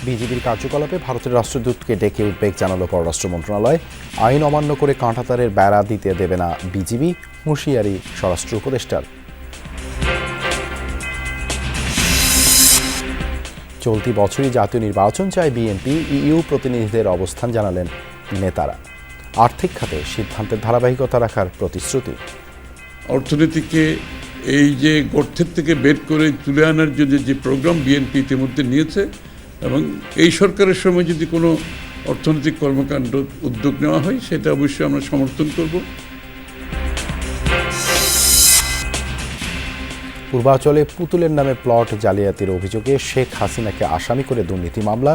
বিজিবির কার্যকলাপে ভারতের রাষ্ট্রদূতকে ডেকে উদ্বেগ জানালো পররাষ্ট্র মন্ত্রণালয়। আইন অমান্য করে কাঁটাতারের বেড়া দিতে দেবে না বিজিবি, হুঁশিয়ারি স্বরাষ্ট্র উপদেষ্টার। চলতি বছরই জাতীয় নির্বাচন চায় বিএনপি, ইইউ প্রতিনিধিদের অবস্থান জানালেন নেতারা। আর্থিক খাতে সিদ্ধান্তের ধারাবাহিকতা রাখার প্রতিশ্রুতি। অর্থনীতিকে এই যে গর্তের থেকে বের করে তুলে আনার জন্য যে প্রোগ্রাম বিএনপি ইতিমধ্যে নিয়েছে, এবং এই সরকারের সময় যদি কোনো অর্থনৈতিক কর্মকাণ্ড উদ্যোগ নেওয়া হয় সেটা অবশ্যই আমরা সমর্থন করব। পূর্বাঞ্চলে পুতুলের নামে প্লট জালিয়াতির অভিযোগে শেখ হাসিনাকে আসামি করে দুর্নীতি মামলা,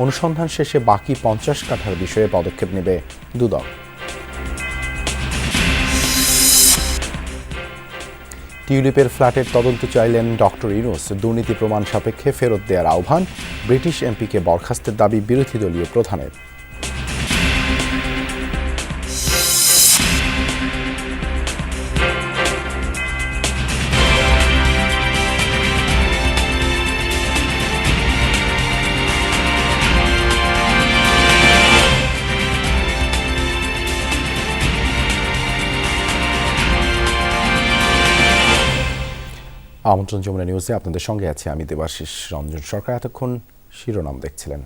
অনুসন্ধান শেষে বাকি 50 কাঠার বিষয়ে পদক্ষেপ নেবে দুদক। টিউলিপের ফ্ল্যাটের তদন্ত চাইলেন ডক্টর ইউনূস, দুর্নীতি প্রমাণ সাপেক্ষে ফেরত দেওয়ার আহ্বান, ব্রিটিশ এমপিকে বরখাস্তের দাবি বিরোধী দলীয় প্রধানের। আমন্ত্রণ যমুনা নিউজে আপনাদের সঙ্গে আছি আমি দেবাশিস রঞ্জন সরকার। এতক্ষণ শিরোনাম দেখছিলেন।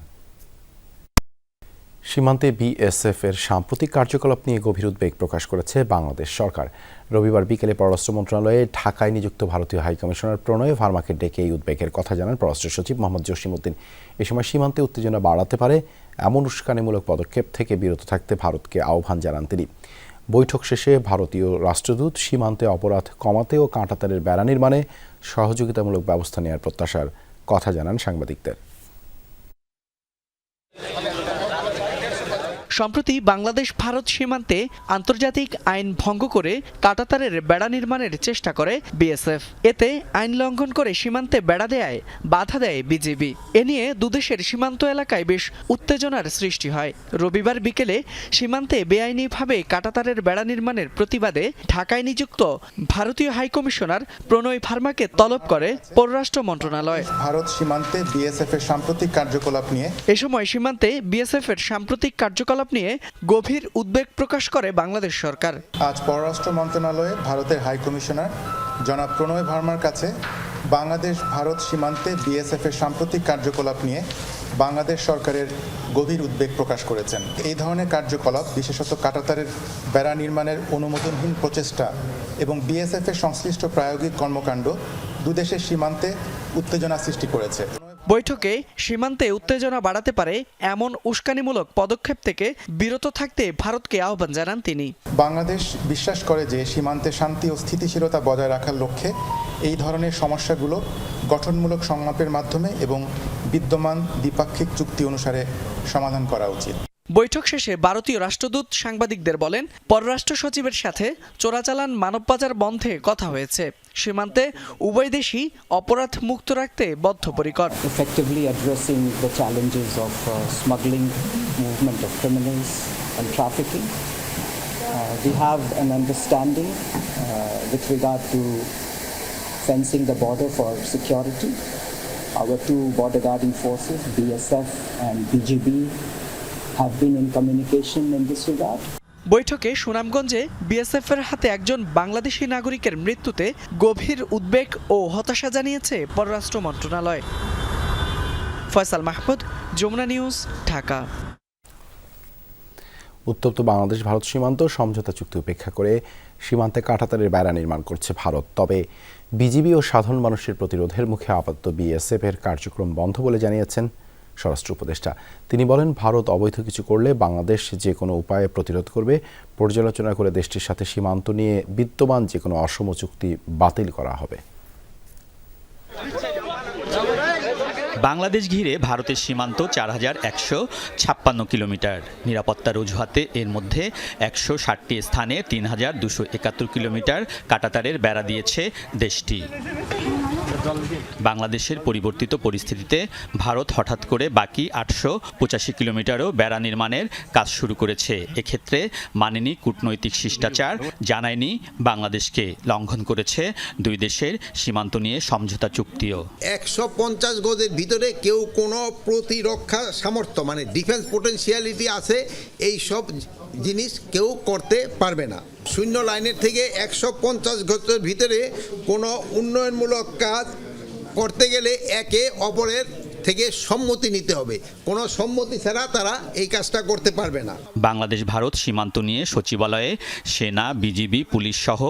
সীমান্তে বিএসএফ এর সাম্প্রতিক কার্যকলাপ নিয়ে গভীর উদ্বেগ প্রকাশ করেছে বাংলাদেশ সরকার। রবিবার বিকেলে পররাষ্ট্র মন্ত্রণালয়ে ঢাকায় নিযুক্ত ভারতীয় হাইকমিশনার প্রণয় ভার্মাকে ডেকে এই উদ্বেগের কথা জানান পররাষ্ট্র সচিব মোহাম্মদ জসিমউদ্দিন। এ সময় সীমান্তে উত্তেজনা বাড়াতে পারে এমন উস্কানিমূলক পদক্ষেপ থেকে বিরত থাকতে ভারতকে আহ্বান জানান তিনি। বৈঠক শেষে ভারতীয় রাষ্ট্রদূত সীমান্তে অপরাধ কমাতে ও কাঁটাতারের বেড়া নির্মাণে সহযোগিতামূলক ব্যবস্থা নেওয়ার প্রত্যাশার কথা জানান সাংবাদিকদের। সম্প্রতি বাংলাদেশ ভারত সীমান্তে আন্তর্জাতিক আইন ভঙ্গ করে কাঁটাতারের বেড়া নির্মাণের চেষ্টা করে বিএসএফ। এতে আইন লঙ্ঘন করে সীমান্তে বেড়া দেয়ায় বাধা দেয় বিজিবি। এ নিয়ে দুদেশের সীমান্ত এলাকায় বেশ উত্তেজনার সৃষ্টি হয়। রবিবার বিকেলে সীমান্তে বেআইনিভাবে কাঁটাতারের বেড়া নির্মাণের প্রতিবাদে ঢাকায় নিযুক্ত ভারতীয় হাইকমিশনার প্রণয় ভার্মাকে তলব করে পররাষ্ট্র মন্ত্রণালয়। ভারত সীমান্তে বিএসএফ এর সাম্প্রতিক কার্যকলাপ নিয়ে এ সময় সীমান্তে বিএসএফ এর সাম্প্রতিক কার্যকলাপ নিয়ে গভীর উদ্বেগ প্রকাশ করে বাংলাদেশ সরকার। আজ পররাষ্ট্র মন্ত্রণালয়ে ভারতের হাইকমিশনার জনাব প্রণয় ভার্মার কাছে বাংলাদেশ ভারত সীমান্তে বিএসএফ এর সাম্প্রতিক কার্যকলাপ নিয়ে বাংলাদেশ সরকারের গভীর উদ্বেগ প্রকাশ করেছেন। এই ধরনের কার্যকলাপ, বিশেষত কাঁটাতারের বেড়া নির্মাণের অনুমোদনহীন প্রচেষ্টা এবং বিএসএফ এর সংশ্লিষ্ট প্রায়োগিক কর্মকাণ্ড দুদেশের সীমান্তে উত্তেজনা সৃষ্টি করেছে। বৈঠকে সীমান্তে উত্তেজনা বাড়াতে পারে এমন উস্কানিমূলক পদক্ষেপ থেকে বিরত থাকতে ভারতকে আহ্বান জানান তিনি। বাংলাদেশ বিশ্বাস করে যে সীমান্তে শান্তি ও স্থিতিশীলতা বজায় রাখার লক্ষ্যে এই ধরনের সমস্যাগুলো গঠনমূলক সংলাপের মাধ্যমে এবং বিদ্যমান দ্বিপাক্ষিক চুক্তি অনুসারে সমাধান করা উচিত। বৈঠক শেষে ভারতীয় রাষ্ট্রদূত সাংবাদিকদের বলেন, পররাষ্ট্র সচিবের সাথে চোরাচালান মানব পাচার বন্ধে কথা হয়েছে। সীমান্তে উভয় দেশই অপরাধ মুক্ত রাখতে বদ্ধপরিকর। Effectively addressing the challenges of smuggling, movement of criminals and trafficking. We have an understanding with regard to fencing the border for security. Our two border guarding forces, BSF and BGB, have been in communication in this regard. বৈঠকে সুনামগঞ্জে BSF এর হাতে একজন বাংলাদেশি নাগরিকের মৃত্যুতে গভীর উদ্বেগ ও হতাশা জানিয়েছে পররাষ্ট্র মন্ত্রণালয়। ফয়সাল মাহমুদ, যমুনা নিউজ, ঢাকা। উত্তপ্ত বাংলাদেশ ভারত সীমান্ত সমঝোতা চুক্তি উপেক্ষা করে সীমান্তে কাঁটাতারের বেড়া নির্মাণ করছে ভারত। তবে বিজিবি ও সাধারণ মানুষের প্রতিরোধের মুখে আপাতত বিএসএফ এর কার্যক্রম বন্ধ বলে জানিয়েছেন স্বরাষ্ট্র উপদেষ্টা। তিনি বলেন, ভারত অবৈধ কিছু করলে বাংলাদেশ যে কোনো উপায়ে প্রতিরোধ করবে। পর্যালোচনা করে দেশটির সাথে সীমান্ত নিয়ে বিদ্যমান যে কোনো অসম চুক্তি বাতিল করা হবে। বাংলাদেশ ঘিরে ভারতের সীমান্ত 4156 কিলোমিটার। নিরাপত্তার অজুহাতে এর মধ্যে 160টি স্থানে 3271 কিলোমিটার কাঁটাতারের বেড়া দিয়েছে দেশটি। বাংলাদেশের পরিবর্তিত পরিস্থিতিতে ভারত হঠাৎ করে বাকি 885 কিলোমিটারও বেড়া নির্মাণের কাজ শুরু করেছে। এক্ষেত্রে মানেনি কূটনৈতিক শিষ্টাচার, জানায়নি বাংলাদেশকে, লঙ্ঘন করেছে দুই দেশের সীমান্ত নিয়ে সমঝোতা চুক্তিও। 150 গজের ভিতরে কেউ কোনো প্রতিরক্ষা সামর্থ্য মানে ডিফেন্স পোটেনশিয়ালিটি আছে এই সব জিনিস কেউ করতে পারবে না। শূন্য লাইনের থেকে 150 গজের ভিতরে কোনো উন্নয়নমূলক কাজ করতে গেলে একে অপরের থেকে সম্মতি নিতে হবে, কোনো সম্মতি ছাড়া তারা এই কাজটা করতে পারবে না। বাংলাদেশ ভারত সীমান্ত নিয়ে সচিবালয়ে সেনা, বিজিবি, পুলিশ সহ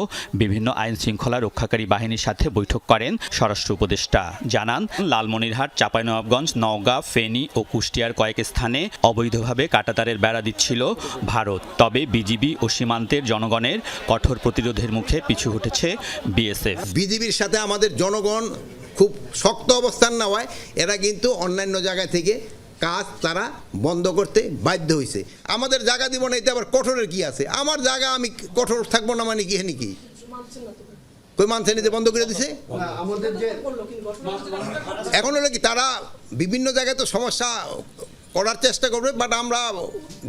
বিভিন্ন আইন শৃঙ্খলা রক্ষাকারী বাহিনীর সাথে বৈঠক করেন স্বরাষ্ট্র উপদেষ্টা। জানান, লালমনিরহাট, চাঁপাইনবাবগঞ্জ, নওগাঁ, ফেনী ও কুষ্টিয়ার কয়েক স্থানে অবৈধভাবে কাঁটাতারের বেড়া দিচ্ছিল ভারত। তবে বিজিবি ও সীমান্তের জনগণের কঠোর প্রতিরোধের মুখে পিছু হটেছে বিএসএফ। বিজিবির সাথে আমাদের জনগণ খুব শক্ত অবস্থান নেওয়ায় এরা কিন্তু অন্যান্য জায়গা থেকে কাজ তারা বন্ধ করতে বাধ্য হয়েছে। আমাদের জায়গা দিব না, এতে আবার কঠোরের কি আছে? আমার জায়গা আমি কঠোর থাকবো না মানে কি? কি কই মানছে নিতে বন্ধ করে দিছে? এখন হলো কি, তারা বিভিন্ন জায়গায় তো সমস্যা করার চেষ্টা করবে, বাট আমরা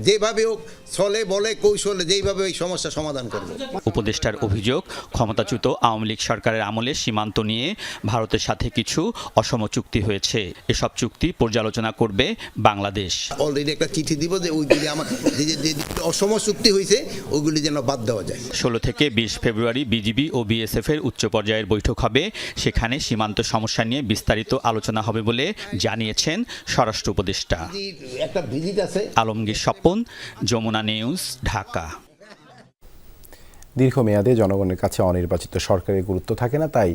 যেভাবে হোক ছলে বলে কৌশলে যেইভাবে এই সমস্যা সমাধান করব। উপদেষ্টার অভিযোগ, ক্ষমতাচ্যুত আওয়ামী লীগ সরকারের আমলে সীমান্ত নিয়ে ভারতের সাথে কিছু অসম চুক্তি হয়েছে। এসব চুক্তি পর্যালোচনা করবে বাংলাদেশ। অলরেডি একটা চিঠি দিব যে ওইগুলি আমার যে অসম চুক্তি হয়েছে ওইগুলি যেন বাদ দেওয়া যায়। 16 থেকে 20 ফেব্রুয়ারি বিজিবি ও বিএসএফ এর উচ্চ পর্যায়ের বৈঠক হবে। সেখানে সীমান্ত সমস্যা নিয়ে বিস্তারিত আলোচনা হবে বলে জানিয়েছেন স্বরাষ্ট্র উপদেষ্টা। একটা ভিজিট আছে। আলমগীর স্বপন, যমুনা নিউজ, ঢাকা। দীর্ঘমেয়াদে জনগণের কাছে অনির্বাচিত সরকারের গুরুত্ব থাকে না, তাই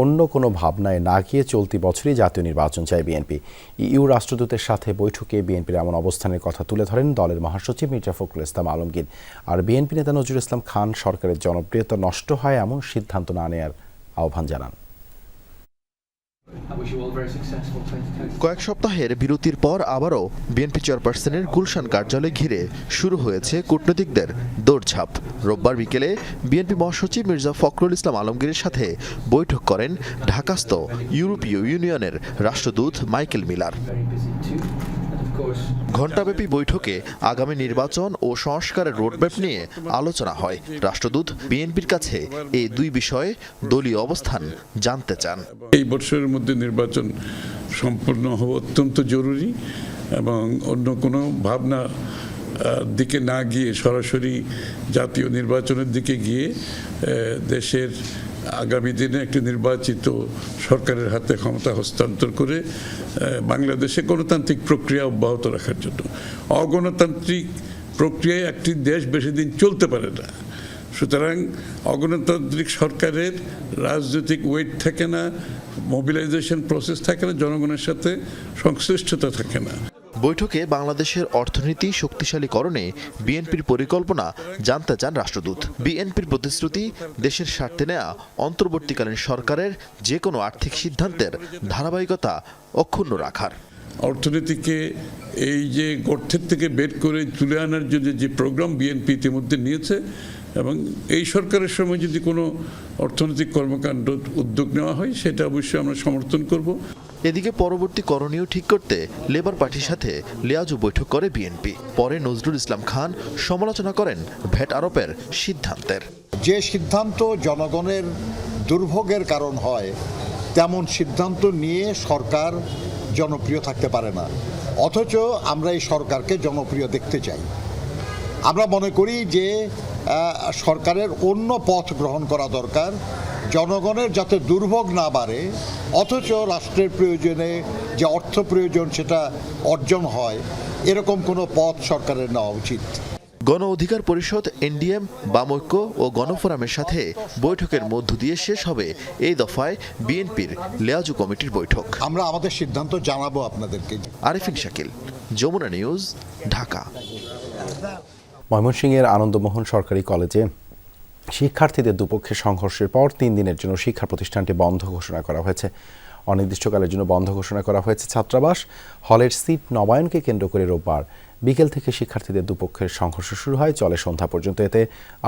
অন্য কোনো ভাবনায় না গিয়ে চলতি বছরই জাতীয় নির্বাচন চায় বিএনপি। ইইউ রাষ্ট্রদূতের সাথে বৈঠকে বিএনপির এমন অবস্থানের কথা তুলে ধরেন দলের মহাসচিব মির্জা ফখরুল ইসলাম আলমগীর। আর বিএনপি নেতা নজরুল ইসলাম খান সরকারের জনপ্রিয়তা নষ্ট হয় এমন সিদ্ধান্ত না নেয়ার আহ্বান জানান। কয়েক সপ্তাহের বিরতির পর আবারও বিএনপি চেয়ারপারসনের গুলশান কার্যালয় ঘিরে শুরু হয়েছে কূটনীতিকদের দৌড়ঝাঁপ। রোববার বিকেলে বিএনপি মহাসচিব মির্জা ফখরুল ইসলাম আলমগীরের সাথে বৈঠক করেন ঢাকাস্থ ইউরোপীয় ইউনিয়নের রাষ্ট্রদূত মাইকেল মিলার। ঘণ্টাব্যাপী বৈঠকে আগামী নির্বাচন ও সংস্কারের রোডম্যাপ নিয়ে আলোচনা হয়। রাষ্ট্রদূত বিএনপির কাছে এই দুই বিষয়ে দলীয় অবস্থান জানতে চান। এই বছরের মধ্যে নির্বাচন সম্পূর্ণ হওয়া অত্যন্ত জরুরি এবং অন্য কোনো ভাবনা দিকে না গিয়ে সরাসরি জাতীয় নির্বাচনের দিকে গিয়ে দেশের আগামী দিনে একটি নির্বাচিত সরকারের হাতে ক্ষমতা হস্তান্তর করে বাংলাদেশে গণতান্ত্রিক প্রক্রিয়া অব্যাহত রাখার জন্য। অগণতান্ত্রিক প্রক্রিয়ায় একটি দেশ বেশি দিন চলতে পারে না। সুতরাং অগণতান্ত্রিক সরকারের রাজনৈতিক ওয়েট থাকে না, মোবিলাইজেশন প্রসেস থাকে না, জনগণের সাথে সংশ্লিষ্টতা থাকে না। বৈঠকে বাংলাদেশের অর্থনীতি শক্তিশালীকরণে বিএনপির পরিকল্পনা জানতে চান রাষ্ট্রদূত। বিএনপির প্রতিশ্রুতি, দেশের স্বার্থে নেয়া অন্তর্বর্তীকালীন সরকারের যে কোনো আর্থিক সিদ্ধান্তের ধারাবাহিকতা অক্ষুণ্ণ রাখার। অর্থনীতিকে এই যে গর্তের থেকে বের করে তুলে আনার জন্য যে প্রোগ্রাম বিএনপি ইতিমধ্যে নিয়েছে এবং এই সরকারের সময় যদি কোনো অর্থনৈতিক কর্মকাণ্ড উদ্যোগ নেওয়া হয় সেটা অবশ্যই আমরা সমর্থন করব। এদিকে পরবর্তী করণীয় ঠিক করতে লেবার পার্টির সাথে লিয়াজু বৈঠক করে বিএনপি। পরে নজরুল ইসলাম খান সমালোচনা করেন ভ্যাট আরোপের সিদ্ধান্তের। যে সিদ্ধান্ত জনগণের দুর্ভোগের কারণ হয় তেমন সিদ্ধান্ত নিয়ে সরকার জনপ্রিয় থাকতে পারে না, অথচ আমরা এই সরকারকে জনপ্রিয় দেখতে চাই। আমরা মনে করি যে সরকারের অন্য পথ গ্রহণ করা দরকার, জনগণের যাতে দুর্ভোগ না বাড়ে অথচ রাষ্ট্রের প্রয়োজনে যে অর্থ প্রয়োজন সেটা অর্জন হয়, এরকম কোনো পথ সরকারের নেওয়া উচিত। গণ অধিকার পরিষদ, এনডিএম, বামৈক্য ও গণফোরামের সাথে বৈঠকের মধ্য দিয়ে শেষ হবে এই দফায় বিএনপির লিয়াজু কমিটির বৈঠক। আমরা আমাদের সিদ্ধান্ত জানাবো আপনাদেরকে। আরিফিন শাকিল, যমুনা নিউজ, ঢাকা। ময়মনসিংহের আনন্দমোহন সরকারি কলেজে শিক্ষার্থীদের দুপক্ষের সংঘর্ষের পর 3 দিনের জন্য শিক্ষা প্রতিষ্ঠানটি বন্ধ ঘোষণা করা হয়েছে। অনির্দিষ্টকালের জন্য বন্ধ ঘোষণা করা হয়েছে ছাত্রাবাস। হলের সিট নবায়নকে কেন্দ্র করে রোববার বিকেল থেকে শিক্ষার্থীদের দুপক্ষের সংঘর্ষ শুরু হয়, চলে সন্ধ্যা পর্যন্ত। এতে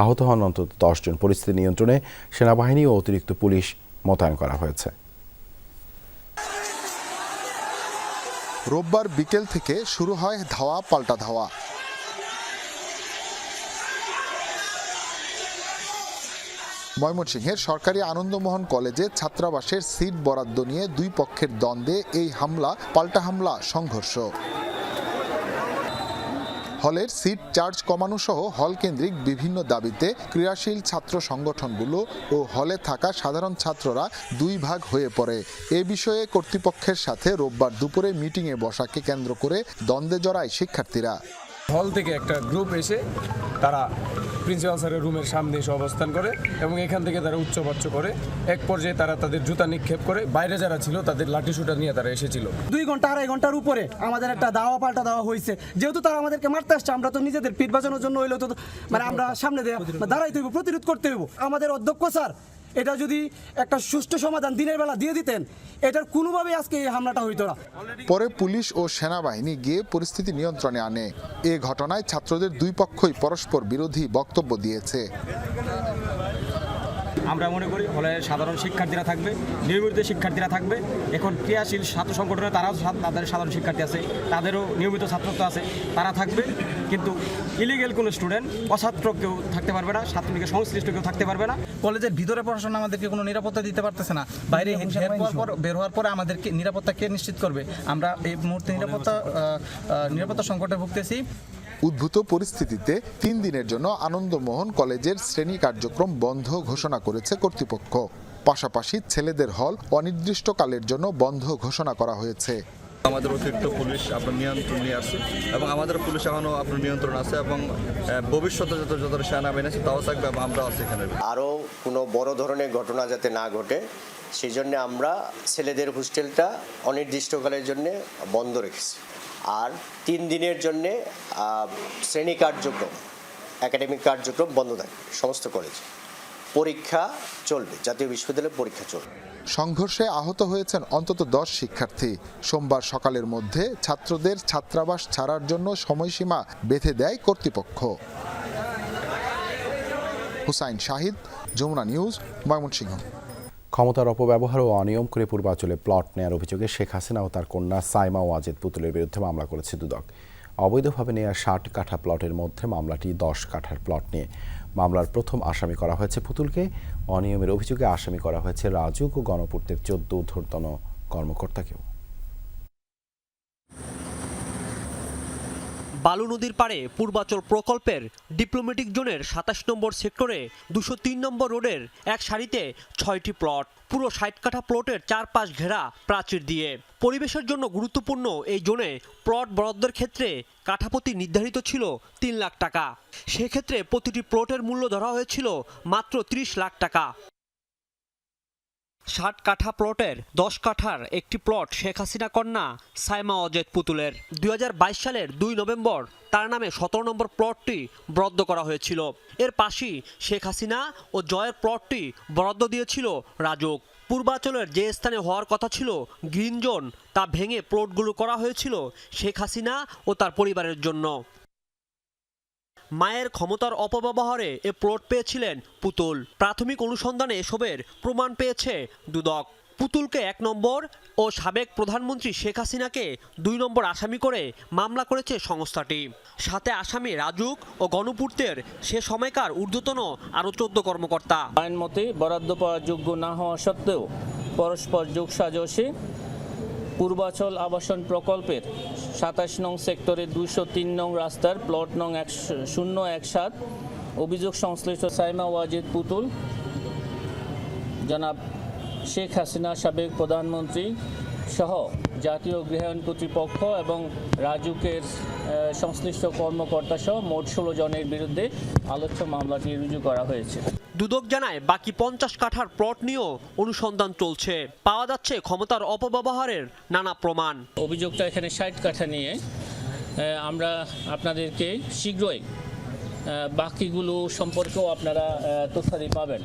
আহত হন অন্তত 10 জন। পরিস্থিতি নিয়ন্ত্রণে সেনাবাহিনী ও অতিরিক্ত পুলিশ মোতায়েন করা হয়েছে। রোববার বিকেল থেকে শুরু হয় ধাওয়া পাল্টা ধাওয়া। ময়মনসিংহের সরকারি আনন্দমোহন কলেজে ছাত্রাবাসের সিট বরাদ্দ নিয়ে দুই পক্ষের দ্বন্দ্বে এই হামলা পাল্টা হামলা সংঘর্ষ। হলের সিট চার্জ কমানো সহ হল কেন্দ্রিক বিভিন্ন দাবিতে ক্রিয়াশীল ছাত্র সংগঠনগুলো ও হলে থাকা সাধারণ ছাত্ররা দুই ভাগ হয়ে পড়ে। এ বিষয়ে কর্তৃপক্ষের সাথে রোববার দুপুরে মিটিংয়ে বসাকে কেন্দ্র করে দ্বন্দ্বে জড়ায় শিক্ষার্থীরা। হল থেকে একটা গ্রুপ এসে তারা প্রিন্সিপাল স্যারের রুমের সামনে এসে অবস্থান করে এবং এখান থেকে তারা উচ্চবাচ্য করে এক পর্যায়ে তারা তাদের জুতা নিক্ষেপ করে, বাইরে যারা ছিল তাদের লাঠি সুটা নিয়ে তারা এসেছিল। 2 ঘন্টা 2.5 ঘন্টার উপরে আমাদের একটা দাওয়া পাল্টা দেওয়া হয়েছে। যেহেতু তারা আমাদেরকে মারতে আসছে, আমরা তো নিজেদের পিঠ বাঁচানোর জন্য হইলেও তো মানে আমরা সামনে দাঁড়াইতে হইব, প্রতিরোধ করতে হইব। আমাদের অধ্যক্ষ স্যার এটা যদি একটা সুষ্ঠু সমাধান দিনের বেলা দিয়ে দিতেন, এটার কোনোভাবেই আজকে এই হামলাটা হইতো না। পরে পুলিশ ও সেনাবাহিনী গিয়ে পরিস্থিতি নিয়ন্ত্রণে আনে। এ ঘটনায় ছাত্রদের দুই পক্ষই পরস্পর বিরোধী বক্তব্য দিয়েছে। আমরা মনে করি হলে সাধারণ শিক্ষার্থীরা থাকবে, নিয়মিত শিক্ষার্থীরা থাকবে। এখন ক্রিয়াশীল ছাত্র সংগঠনে তারাও তাদের সাধারণ শিক্ষার্থী আছে, তাদেরও নিয়মিত ছাত্রত্ব আছে, তারা থাকবে। কিন্তু ইলিগেল কোনো স্টুডেন্ট, অছাত্র কেউ থাকতে পারবে না, ছাত্রলীগের সংশ্লিষ্ট কেউ থাকতে পারবে না। কলেজের ভিতরে পড়াশোনা আমাদেরকে কোনো নিরাপত্তা দিতে পারতেছে না। বাইরে বের হওয়ার পরে আমাদেরকে নিরাপত্তা কে নিশ্চিত করবে? আমরা এই মুহূর্তে নিরাপত্তা সংকটে ভুগতেছি। উদ্ভূত পরিস্থিতিতে 3 দিনের জন্য আনন্দমোহন কলেজের শ্রেণী কার্যক্রম বন্ধ ঘোষণা করেছে কর্তৃপক্ষ। পাশাপাশি ছেলেদের হল অনির্দিষ্টকালের জন্য বন্ধ ঘোষণা করা হয়েছে। আমাদের অতিরিক্ত পুলিশ আপনার নিয়ন্ত্রণ নিয়ে আসছে এবং আমাদের পুলিশ এখনও আপনার নিয়ন্ত্রণ আছে এবং ভবিষ্যতে যত সেনাবাহিনী আছে তাও থাকবে এবং আমরাও আছি এখানে। আরও কোনো বড় ধরনের ঘটনা যাতে না ঘটে সেই জন্য আমরা ছেলেদের হোস্টেলটা অনির্দিষ্টকালের জন্য বন্ধ রেখেছি। আর 3 দিনের জন্যে শ্রেণী কার্যক্রম, একাডেমিক কার্যক্রম বন্ধ থাকে সমস্ত কলেজে। পরীক্ষা চলবে, জাতীয় বিশ্ববিদ্যালয়ের পরীক্ষা চলবে। সংঘর্ষে আহত হয়েছেন অন্তত 10 শিক্ষার্থী। সোমবার সকালের মধ্যে ছাত্রদের ছাত্রাবাস ছাড়ার জন্য সময়সীমা বেঁধে দেয় কর্তৃপক্ষ। হুসাইন শাহিদ, যমুনা নিউজ, ময়মনসিংহ। ক্ষমতার অপব্যবহার ও অনিয়ম করে পূর্বাঞ্চলে প্লট নেয়ার অভিযোগে শেখ হাসিনা ও তার কন্যা সাইমা ওয়াজেদ পুতুলের বিরুদ্ধে মামলা করেছে দুদক। অবৈধভাবে নেওয়া 60 কাঠা প্লটের মধ্যে মামলাটি 10 কাঠার প্লট নিয়ে। মামলার প্রথম আসামি করা হয়েছে পুতুলকে। অনিয়মের অভিযোগে আসামি করা হয়েছে রাজুক ও গণপূর্তের 14 ঊর্ধ্বতন কর্মকর্তাকেও। বালু নদীর পাড়ে পূর্বাচল প্রকল্পের ডিপ্লোম্যাটিক জোনের 27 নম্বর সেক্টরে 203 নম্বর রোডের এক সারিতে 6টি প্লট, পুরো 60 কাঠা প্লটের চারপাশ ঘেরা প্রাচীর দিয়ে। পরিবেশের জন্য গুরুত্বপূর্ণ এই জোনে প্লট বরাদ্দের ক্ষেত্রে কাঠাপতি নির্ধারিত ছিল 3 লাখ টাকা। সেক্ষেত্রে প্রতিটি প্লটের মূল্য ধরা হয়েছিল মাত্র 30 লাখ টাকা। 60 কাঠা প্লটের 10 কাঠার একটি প্লট শেখ হাসিনা কন্যা সাইমা ওয়াজেদ পুতুলের। 2022 সালের 2 নভেম্বর তার নামে 17 নম্বর প্লটটি বরাদ্দ করা হয়েছিল। এর পাশেই শেখ হাসিনা ও জয়ের প্লটটি বরাদ্দ দিয়েছিল রাজুক। পূর্বাঞ্চলের যে স্থানে হওয়ার কথা ছিল গ্রিন জোন, তা ভেঙে প্লটগুলো করা হয়েছিল শেখ হাসিনা ও তার পরিবারের জন্য। মায়ের ক্ষমতার অপব্যবহারে এ প্লট পেয়েছিলেন পুতুল। প্রাথমিক অনুসন্ধানে এসবের প্রমাণ পেয়েছে দুদক। পুতুলকে 1 নম্বর ও সাবেক প্রধানমন্ত্রী শেখ হাসিনাকে 2 নম্বর আসামি করে মামলা করেছে সংস্থাটি। সাথে আসামি রাজুক ও গণপূর্তের সে সময়কার ঊর্ধ্বতন আরও 14 কর্মকর্তা। আইন মতে বরাদ্দ পাওয়ার যোগ্য না হওয়া সত্ত্বেও পরস্পর যোগসাজশে পূর্বাচল আবাসন প্রকল্পের 27 নং সেক্টরে 203 নং রাস্তার প্লট নং 017 অভিযোগ সংশ্লিষ্ট সাইমা ওয়াজেদ পুতুল, জনাব শেখ হাসিনা সাবেক প্রধানমন্ত্রী সহ জাতীয় গৃহায়ণ কর্তৃপক্ষ এবং রাজুকের সংশ্লিষ্ট কর্মকর্তা সহ মোট 16 জনের বিরুদ্ধে আলোচ্য মামলাটি রুজু করা হয়েছে। দুদক জানায় বাকি 50 কাঠার প্লট নিয়েও অনুসন্ধান চলছে। পাওয়া যাচ্ছে ক্ষমতার অপব্যবহারের নানা প্রমাণ। অভিযোগটা এখানে 60 কাঠা নিয়ে আমরা আপনাদেরকে শীঘ্রই বাকিগুলো সম্পর্কেও আপনারা তথ্যাদি পাবেন।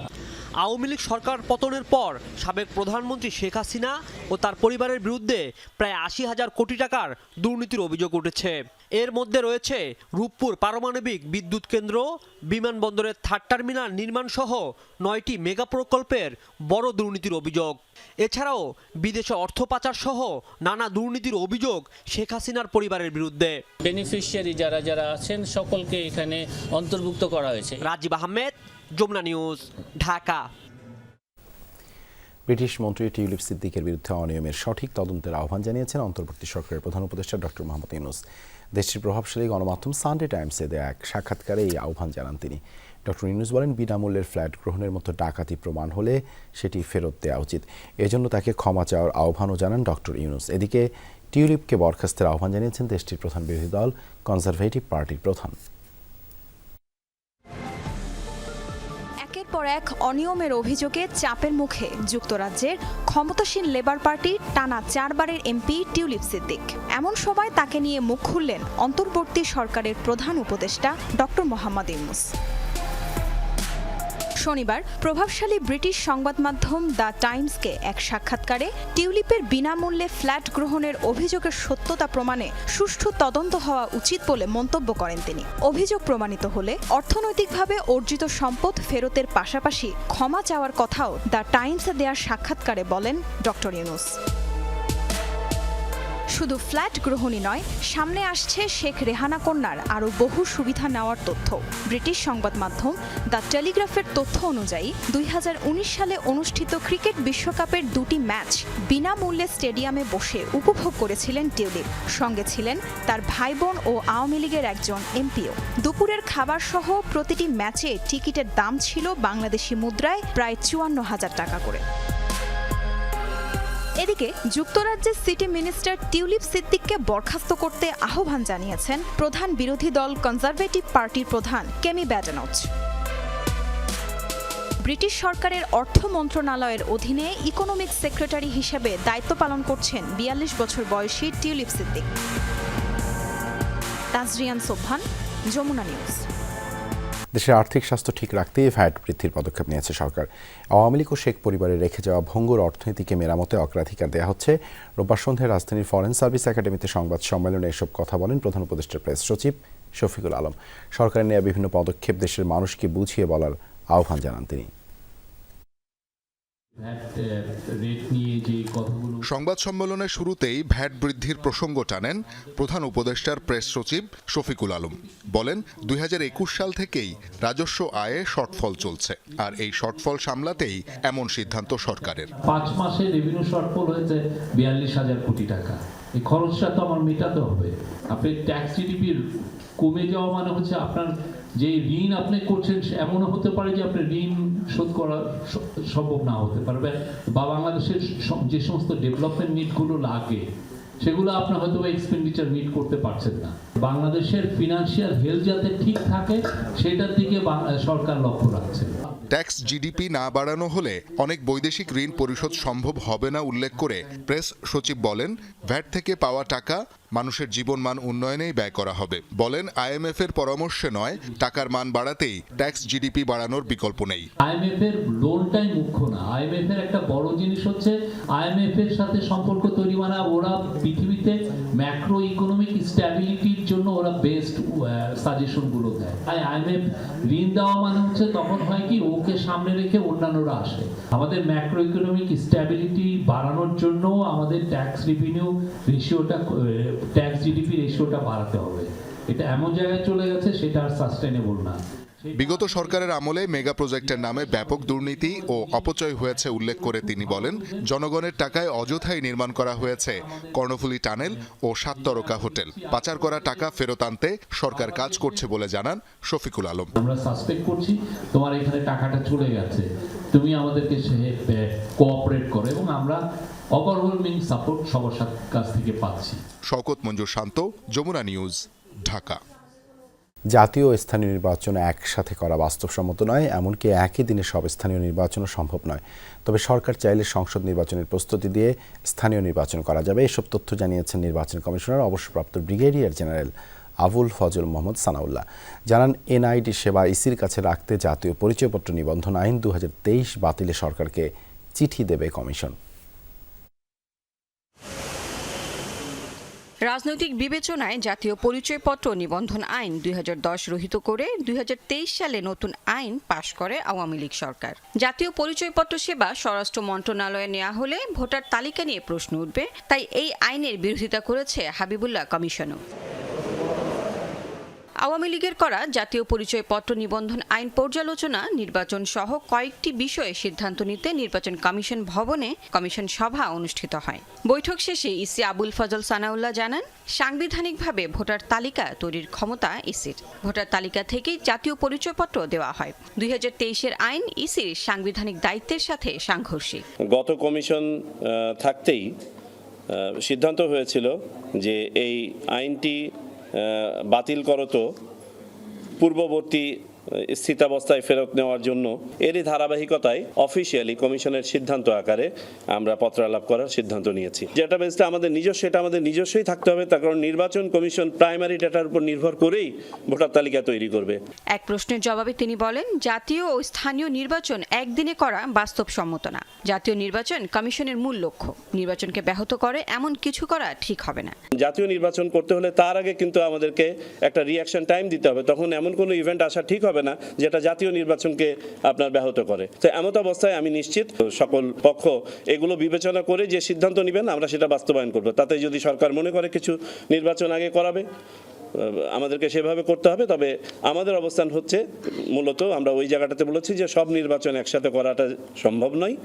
আওয়ামী লীগ সরকার পতনের পর সাবেক প্রধানমন্ত্রী শেখ হাসিনা ও তার পরিবারের বিরুদ্ধে প্রায় 80,000 কোটি টাকার দুর্নীতির অভিযোগ উঠেছে। এর মধ্যে রয়েছে রূপপুর পারমাণবিক বিদ্যুৎ কেন্দ্র, বিমানবন্দরের 3rd টার্মিনাল নির্মাণ সহ 9টি মেগা প্রকল্পের বড় দুর্নীতির অভিযোগ। এছাড়াও বিদেশে অর্থ পাচার সহ নানা দুর্নীতির অভিযোগ শেখ হাসিনার পরিবারের বিরুদ্ধে। বেনিফিশিয়ারি যারা আছেন সকলকে এখানে অন্তর্ভুক্ত করা হয়েছে। রাজীব আহমেদ, যমুনা নিউজ, ঢাকা। ব্রিটিশ মন্ত্রী টিউলিপ সিদ্দিকের বিরুদ্ধে অনিয়মের সঠিক তদন্তের আহ্বান জানিয়েছেন অন্তর্বর্তী সরকারের প্রধান উপদেষ্টা ডক্টর মোহাম্মদ ইউনূস। দেশটির প্রভাবশালী গণমাধ্যম সানডে টাইমসে দেয়া এক সাক্ষাৎকারে এই আহ্বান জানান তিনি। ডক্টর ইউনূস বলেন, বিনামূল্যের ফ্ল্যাট গ্রহণের মতো ডাকাতি প্রমাণ হলে সেটি ফেরত দেওয়া উচিত। এজন্য তাকে ক্ষমা চাওয়ার আহ্বানও জানান ডক্টর ইউনূস। এদিকে টিউলিপকে বরখাস্তের আহ্বান জানিয়েছেন দেশটির প্রধান বিরোধী দল কনজারভেটিভ পার্টির প্রধান। একের পর এক অনিয়মের অভিযোগে চাপের মুখে যুক্তরাজ্যের ক্ষমতাসীন লেবার পার্টির টানা 4 বারের এমপি টিউলিপ সিদ্দিক। এমন সময় তাকে নিয়ে মুখ খুললেন অন্তর্বর্তী সরকারের প্রধান উপদেষ্টা ডক্টর মোহাম্মদ ইউনূস। শনিবার প্রভাবশালী ব্রিটিশ সংবাদ মাধ্যম দ্য টাইমসকে এক সাক্ষাৎকারে টিউলিপের বিনামূল্যে ফ্ল্যাট গ্রহণের অভিযোগের সত্যতা প্রমাণে সুষ্ঠু তদন্ত হওয়া উচিত বলে মন্তব্য করেন তিনি। অভিযোগ প্রমাণিত হলে অর্থনৈতিকভাবে অর্জিত সম্পদ ফেরতের পাশাপাশি ক্ষমা চাওয়ার কথাও দ্য টাইমসে দেওয়া সাক্ষাৎকারে বলেন ডক্টর ইউনূস। শুধু ফ্ল্যাট গ্রহণই নয়, সামনে আসছে শেখ রেহানা কন্যার আরও বহু সুবিধা নেওয়ার তথ্য। ব্রিটিশ সংবাদ মাধ্যম দ্য টেলিগ্রাফের তথ্য অনুযায়ী 2019 সালে অনুষ্ঠিত ক্রিকেট বিশ্বকাপের 2টি ম্যাচ বিনামূল্যে স্টেডিয়ামে বসে উপভোগ করেছিলেন টিউলিপ। সঙ্গে ছিলেন তার ভাই বোন ও আওয়ামী লীগের একজন এমপিও। দুপুরের খাবার সহ প্রতিটি ম্যাচে টিকিটের দাম ছিল বাংলাদেশি মুদ্রায় প্রায় 54,000 টাকা করে। এদিকে যুক্তরাজ্যের সিটি মিনিস্টার টিউলিপ সিদ্দিককে বরখাস্ত করতে আহ্বান জানিয়েছেন প্রধান বিরোধী দল কনজারভেটিভ পার্টির প্রধান কেমি ব্যাডেনচ। ব্রিটিশ সরকারের অর্থ মন্ত্রণালয়ের অধীনে ইকোনমিক সেক্রেটারি হিসেবে দায়িত্ব পালন করছেন 42 বছর বয়সী টিউলিপ সিদ্দিক। তাজরিয়ান সোবহান, যমুনা নিউজ। দেশের আর্থিক স্বাস্থ্য ঠিক রাখতে ভ্যাট বৃদ্ধির পদক্ষেপ নিয়েছে সরকার। আওয়ামী লীগ ও শেখ পরিবারে রেখে যাওয়া ভঙ্গুর অর্থনীতিকে মেরামতে অগ্রাধিকার দেওয়া হচ্ছে। রোববার সন্ধ্যায় রাজধানীর ফরেন সার্ভিস একাডেমিতে সংবাদ সম্মেলনে এসব কথা বলেন প্রধান উপদেষ্টার প্রেস সচিব শফিকুল আলম। সরকারের নেওয়া বিভিন্ন পদক্ষেপ দেশের মানুষকে বুঝিয়ে বলার আহ্বান জানান তিনি। সংবাদ সম্মেলনের শুরুতেই ভ্যাট বৃদ্ধির প্রসঙ্গ টানেন প্রধান উপদেষ্টার প্রেস সচিব শফিকুল আলম। বলেন, 2021 সাল থেকেই রাজস্ব আয়ে শর্টফল চলছে, আর এই শর্টফল সামলাতেই এমন সিদ্ধান্ত সরকারের। 5 মাসে রেভিনিউ শর্টফল হয়েছে 42,000 কোটি টাকা। এই খরচটা তো আমার মেটাতে হবে। আপনি ট্যাক্স জিডিপির কমে যাওয়া মানে হচ্ছে আপনার যে ঋণ আপনি করছেন এমনও হতে পারে যে আপনার ঋণ শোধ করা সম্ভব না হতে পারবে, বা বাংলাদেশের যে সমস্ত ডেভেলপমেন্ট নিডগুলো লাগে সেগুলো আপনি হয়তো এক্সপেন্ডিচার মিট করতে পারছেন না। বাংলাদেশের ফিনান্সিয়াল হেলথ যাতে ঠিক থাকে সেটার দিকে সরকার লক্ষ্য রাখছে। ট্যাক্স জিডিপি না বাড়ানো হলে অনেক বৈদেশিক ঋণ পরিশোধ সম্ভব হবে না উল্লেখ করে প্রেস সচিব বলেন, ভ্যাট থেকে পাওয়া টাকা মানুষের জীবনমান উন্নয়নেই ব্যয় করা হবে। বলেন, আইএমএফ এর পরামর্শে নয়, টাকার মান বাড়াতেই ট্যাক্স জিডিপি বাড়ানোর বিকল্প নেই। আইএমএফ এর লোনটাই মুখ্য না। আইএমএফ এর একটা বড় জিনিস হচ্ছে আইএমএফ এর সাথে সম্পর্ক তৈরি, মানে ওরা পৃথিবীতে ম্যাক্রো ইকোনমিক স্ট্যাবিলিটির জন্য ওরা বেস্ট সাজেশন গুলো দেয়। আইএমএফ ঋণ দেওয়া মানে হচ্ছে তখন হয় কি, ওকে সামনে রেখে অন্যান্যরা আসে। আমাদের ম্যাক্রো ইকোনমিক স্ট্যাবিলিটি বাড়ানোর জন্য আমাদের ট্যাক্স রেভিনিউ রেশিওটা, ট্যাক্স জিডিপি রেশিওটা বাড়াতে হবে। এটা এমন জায়গায় চলে গেছে সেটা আর সাস্টেনেবল না। বিগত সরকারের আমলে মেগা প্রজেক্টের নামে ব্যাপক দুর্নীতি ও অপচয় হয়েছে উল্লেখ করে তিনি বলেন, জনগণের টাকায় অযথাই নির্মাণ করা হয়েছে কর্ণফুলী টানেল ও 7 তারকা হোটেল। পাচার করা টাকা ফেরত আনতে সরকার কাজ করছে বলে জানান শফিকুল আলম। আমরা সাসপেক্ট করছি তোমার এখানে টাকাটা চলে গেছে, তুমি আমাদেরকে কোঅপারেট করো, এবং আমরা ওভারওয়েলমিং সাপোর্ট সবার কাছ থেকে পাচ্ছি। শওকত মঞ্জুর শান্ত, যমুনা নিউজ, ঢাকা। জাতীয় ও স্থানীয় নির্বাচন একসাথে করা বাস্তবসম্মত নয়, এমনকি একই দিনে সব স্থানীয় নির্বাচনও সম্ভব নয়। তবে সরকার চাইলে সংসদ নির্বাচনের প্রস্তুতি দিয়ে স্থানীয় নির্বাচন করা যাবে। এসব তথ্য জানিয়েছেন নির্বাচন কমিশনার অবসরপ্রাপ্ত ব্রিগেডিয়ার জেনারেল আবুল ফজল মোহাম্মদ সানাউল্লাহ। জানান, এনআইডি সেবা ইসির কাছে রাখতে জাতীয় পরিচয়পত্র নিবন্ধন আইন 2023 বাতিলে সরকারকে চিঠি দেবে কমিশন। রাজনৈতিক বিবেচনায় জাতীয় পরিচয়পত্র নিবন্ধন আইন 2010 রহিত করে 2023 সালে নতুন আইন পাশ করে আওয়ামী লীগ সরকার। জাতীয় পরিচয়পত্র সেবা স্বরাষ্ট্র মন্ত্রণালয়ে নেওয়া হলে ভোটার তালিকা নিয়ে প্রশ্ন উঠবে, তাই এই আইনের বিরোধিতা করেছে হাবিবুল্লাহ কমিশনও। আওয়ামী লীগের করা জাতীয় পরিচয়পত্র নিবন্ধন আইন পর্যালোচনা, নির্বাচন সহ কয়েকটি বিষয়ে সিদ্ধান্ত নিতে নির্বাচন কমিশন ভবনে কমিশন সভা অনুষ্ঠিত হয়। বৈঠক শেষে ইসি আবুল ফজল সানাউল্লাহ জানান, সাংবিধানিকভাবে ভোটার তালিকা তৈরির ক্ষমতা ইসির। ভোটার তালিকা থেকেই জাতীয় পরিচয়পত্র দেওয়া হয়। 2023-এর আইন ইসির সাংবিধানিক দায়িত্বের সাথে সাংঘর্ষিক। গত কমিশন থাকতেই সিদ্ধান্ত হয়েছিল যে এই আইনটি বাতিল করত পূর্ববর্তী স্থিতাবস্থায় ফেরত নেওয়ার জন্য। এরই ধারাবাহিকতায় অফিসিয়ালি কমিশনের সিদ্ধান্ত আকারে আমরা পত্রালাপ করার সিদ্ধান্ত নিয়েছি। যেটা বেসটা আমাদের নিজস্ব, এটা আমাদের নিজস্বই থাকতে হবে, তার কারণ নির্বাচন কমিশন প্রাইমারি ডাটার উপর নির্ভর করেই ভোটার তালিকা তৈরি করবে। এক প্রশ্নের জবাবে তিনি বলেন, জাতীয় ও স্থানীয় নির্বাচন একদিনে করা বাস্তবসম্মত না। জাতীয় নির্বাচন কমিশনের মূল লক্ষ্য। নির্বাচনকে ব্যাহত করে এমন কিছু করা ঠিক হবে না। জাতীয় নির্বাচন করতে হলে তার আগে কিন্তু আমাদেরকে একটা রিঅ্যাকশন টাইম দিতে হবে। তখন এমন কোনো ইভেন্ট আসা ঠিক হবে না যেটা জাতীয় নির্বাচনকে আপনার ব্যাহত করে। তো এমত অবস্থায় আমি নিশ্চিত সকল পক্ষ এগুলো বিবেচনা করে যে সিদ্ধান্ত নেবেন আমরা সেটা বাস্তবায়ন করব। তাতে যদি সরকার মনে করে কিছু নির্বাচন আগে করাবে, আমাদেরকে সেভাবে করতে হবে। তবে আমাদের অবস্থান হচ্ছে মূলত আমরা ওই জায়গাটাতে বলেছি যে সব নির্বাচন একসাথে করাটা সম্ভব নয়,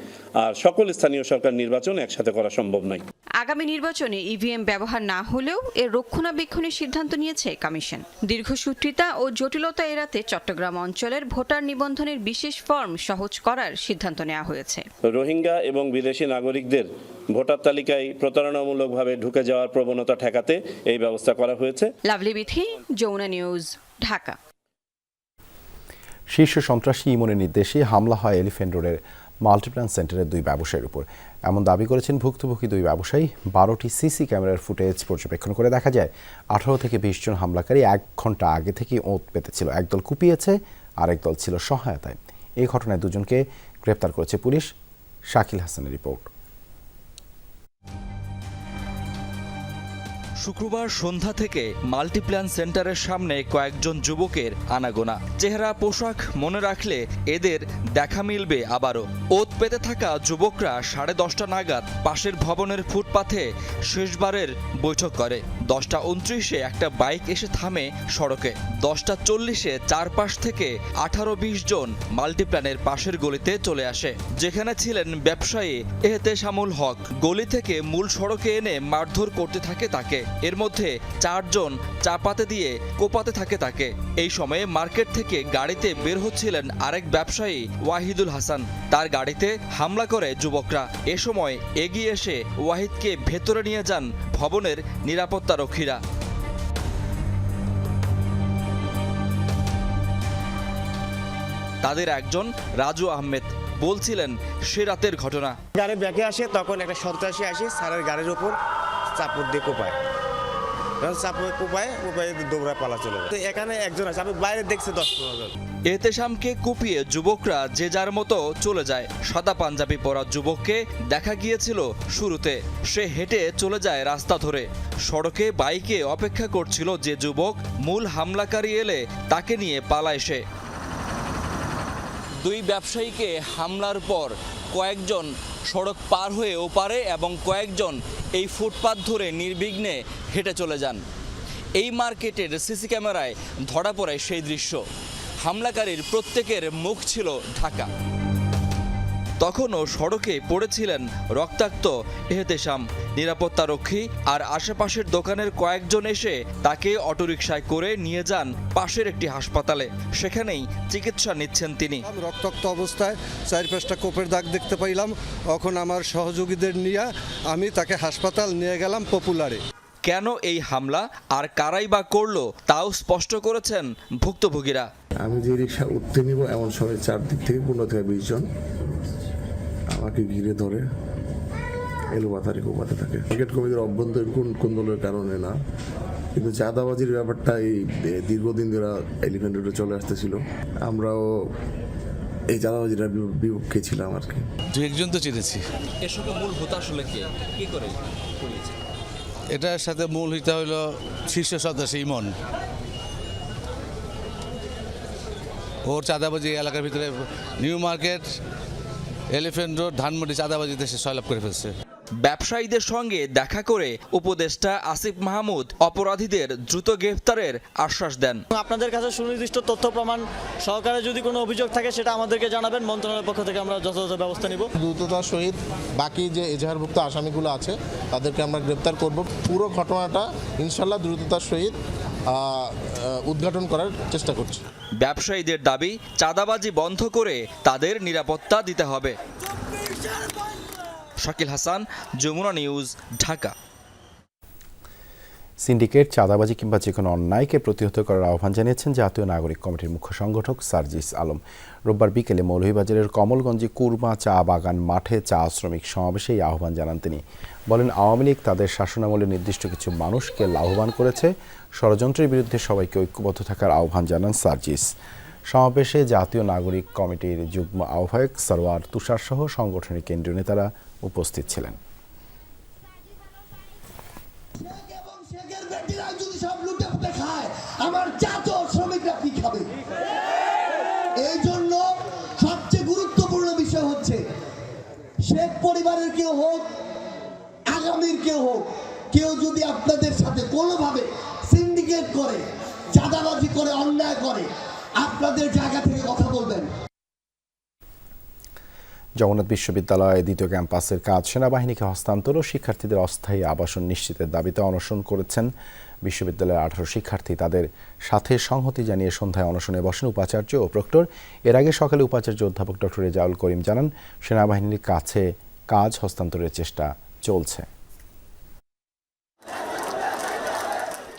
আর সকল স্থানীয় সরকার নির্বাচন একসাথে করা সম্ভব নয়। আগামী নির্বাচনে ইভিএম ব্যবহার না হলেও এর রক্ষণাবেক্ষণের সিদ্ধান্ত নিয়েছে কমিশন। দীর্ঘসূত্রিতা ও জটিলতা এড়াতে চট্টগ্রাম অঞ্চলের ভোটার নিবন্ধনের বিশেষ ফর্ম সহজ করার সিদ্ধান্ত নেওয়া হয়েছে। রোহিঙ্গা এবং বিদেশি নাগরিকদের ভোটার তালিকায় প্রতারণামূলকভাবে ঢুকে যাওয়ার প্রবণতা ঠেকাতে এই ব্যবস্থা করা হয়েছে। লাভলি বিথি, যমুনা নিউজ, ঢাকা। শীর্ষ সন্ত্রাসী ইমনের নির্দেশে হামলা হয় এলিফ্যান্ট রোডের মাল্টিপ্ল্যান সেন্টারের 2 ব্যবসায়ীর উপর। এমন দাবি করেছেন ভুক্তভোগী 2 ব্যবসায়ী। 12টি সিসি ক্যামেরার ফুটেজ পর্যবেক্ষণ করে দেখা যায় 18 থেকে 20 জন হামলাকারী 1 ঘন্টা আগে থেকেই ওঁত পেতেছিল। একদল কুপিয়েছে, আরেক দল ছিল সহায়তায়। এই ঘটনায় 2 জনকে গ্রেপ্তার করেছে পুলিশ। শাকিল হাসানের রিপোর্ট। শুক্রবার সন্ধ্যা থেকে মাল্টিপ্ল্যান সেন্টারের সামনে কয়েকজন যুবকের আনাগোনা। চেহারা, পোশাক মনে রাখলে এদের দেখা মিলবে আবারও। ওত পেতে থাকা যুবকরা 10:30 নাগাদ পাশের ভবনের ফুটপাথে শেষবারের বৈঠক করে। 10:29 একটা বাইক এসে থামে সড়কে। 10:40 চারপাশ থেকে 18-20 জন মাল্টিপ্ল্যানের পাশের গলিতে চলে আসে, যেখানে ছিলেন ব্যবসায়ী এহতেশামুল হক। গলি থেকে মূল সড়কে এনে মারধর করতে থাকে তাকে। এর মধ্যে 4 জন চাপাতে দিয়ে কোপাতে থাকে তাকে। এই সময়ে মার্কেট থেকে গাড়িতে বের হচ্ছিলেন আরেক ব্যবসায়ী ওয়াহিদুল হাসান। তার গাড়িতে হামলা করে যুবকরা। এ সময় এগিয়ে এসে ওয়াহিদকে ভেতরে নিয়ে যান ভবনের নিরাপত্তা রক্ষীরা। তাদের একজন রাজু আহমেদ বলছিলেন সে রাতের ঘটনা। গাড়ি ব্যাকে আসে, তখন একটা সন্ত্রাসী আসে স্যারের গাড়ির উপর চাপড় দিয়ে কোপায়। কোপায় দৌড়ায় পালা চলে যায়। তো এখানে একজন আছে, আমি বাইরে দেখছি 10-15 জন। এহতেশামকে কুপিয়ে যুবকরা যে যার মতো চলে যায়। সাদা পাঞ্জাবি পরা যুবককে দেখা গিয়েছিল শুরুতে। সে হেঁটে চলে যায় রাস্তা ধরে। সড়কে বাইকে অপেক্ষা করছিল যে যুবক। মূল হামলাকারী এলে তাকে নিয়ে পালায় সে। 2 ব্যবসায়ীকে হামলার পর কয়েকজন সড়ক পার হয়ে ওপারে এবং কয়েকজন এই ফুটপাত ধরে নির্বিঘ্নে হেঁটে চলে যান। এই মার্কেটের সিসি ক্যামেরায় ধরা পড়ে সেই দৃশ্য। হামলাকারীর প্রত্যেকের মুখ ছিল ঢাকা। তখনও সড়কে পড়েছিলেন রক্তাক্ত এহতেশাম। নিরাপত্তারক্ষী আর আশেপাশের দোকানের কয়েকজন এসে তাকে অটোরিকশায় করে নিয়ে যান পাশের একটি হাসপাতালে। সেখানেই চিকিৎসা নিচ্ছেন তিনি। রক্তাক্ত অবস্থায় 4-5টা কোপের দাগ দেখতে পাইলাম। এখন আমার সহযোগীদের নিয়ে আমি তাকে হাসপাতাল নিয়ে গেলাম পপুলারে। কেন এই হামলা আর কারাই বা করলো তাও স্পষ্ট করেছেন ভুক্তভোগীরা। আমি যে রিক্সা উঠতে নিব এমন সময় 4 দিক থেকে 15 থেকে 20 জন আমাকে ঘিরে ধরে এলোপাতারি কোপাতে থাকে। ক্রিকেট কমিটির অভ্যন্তরীণ কোন দলের কারণে না, কিন্তু চাঁদাবাজির ব্যাপারটা এই দীর্ঘদিন ধরে এলিফ্যান্ট রোডে চলে আসতেছিল। আমরাও এই চাঁদাবাজির বিপক্ষে ছিলাম আর কি। 2-1 জন তো চিনেছি। এসবের মূল হোতা আসলে কি করে? এটার সাথে মূল হিতা হলো শীর্ষ সদস্য ইমন। ওর চাঁদাবাজি এলাকার ভিতরে new market, elephant road, Dhanmondi চাঁদাবাজিতে সে সয়লাভ করে ফেলছে। ব্যবসায়ীদের সঙ্গে দেখা করে উপদেষ্টা আসিফ মাহমুদ অপরাধীদের দ্রুত গ্রেফতারের আশ্বাস দেন। আপনাদের কাছে সুনির্দিষ্ট তথ্য প্রমাণ সহকারে যদি কোনো অভিযোগ থাকে সেটা আমাদেরকে জানাবেন, মন্ত্রণালয়ের পক্ষ থেকে আমরা যথাযথ ব্যবস্থা নিব। দ্রুততার সহিত বাকি যে এজাহারভুক্ত আসামিগুলো আছে তাদেরকে আমরা গ্রেপ্তার করব। পুরো ঘটনাটা ইনশাল্লাহ দ্রুততার সহিত উদ্ঘাটন করার চেষ্টা করছি। ব্যবসায়ীদের দাবি চাঁদাবাজি বন্ধ করে তাদের নিরাপত্তা দিতে হবে। শাকিল হাসান, যমুনা নিউজ, ঢাকা। সিন্ডিকেট, চাঁদাবাজি কিংবা যে কোনো অন্যায়কে প্রতিহত করার আহ্বান জানিয়েছেন জাতীয় নাগরিক কমিটির মুখ্য সংগঠক সার্জিস আলম। রোববার বিকেলে মৌলভীবাজারের কমলগঞ্জে কুরমা চা বাগান মাঠে চা শ্রমিক সমাবেশে এই আহ্বান জানান তিনি। বলেন, আওয়ামী লীগ তাদের শাসনামলে নির্দিষ্ট কিছু মানুষকে লাভবান করেছে। ষড়যন্ত্রের বিরুদ্ধে সবাইকে ঐক্যবদ্ধ থাকার আহ্বান জানান সার্জিস। সমাবেশে জাতীয় নাগরিক কমিটির যুগ্ম আহ্বায়ক সরওয়ার তুষার সহ সংগঠনের কেন্দ্রীয় নেতারা উপস্থিত ছিলেন। আমার জাত শ্রমিকরা কি খাবে? এই জন্য সবচেয়ে গুরুত্বপূর্ণ বিষয় হচ্ছে শেখ পরিবারের কেউ হোক, আগামীর কেউ হোক, কেউ যদি আপনাদের সাথে কোনোভাবে সিন্ডিকেট করে, চাঁদাবাজি করে, অন্যায় করে, আপনাদের জায়গা থেকে কথা বলবেন। জগন্নাথ বিশ্ববিদ্যালয়ে দ্বিতীয় ক্যাম্পাসের কাজ সেনাবাহিনীকে হস্তান্তর ও শিক্ষার্থীদের অস্থায়ী আবাসন নিশ্চিতের দাবিতে অনশন করেছেন বিশ্ববিদ্যালয়ের 18 শিক্ষার্থী। তাদের সাথে সংহতি জানিয়ে সন্ধ্যায় অনশনে বসেন উপাচার্য ও প্রক্টর। এর আগে সকালে উপাচার্য অধ্যাপক ডক্টর রেজাউল করিম জানান, সেনাবাহিনীর কাছে কাজ হস্তান্তরের চেষ্টা চলছে।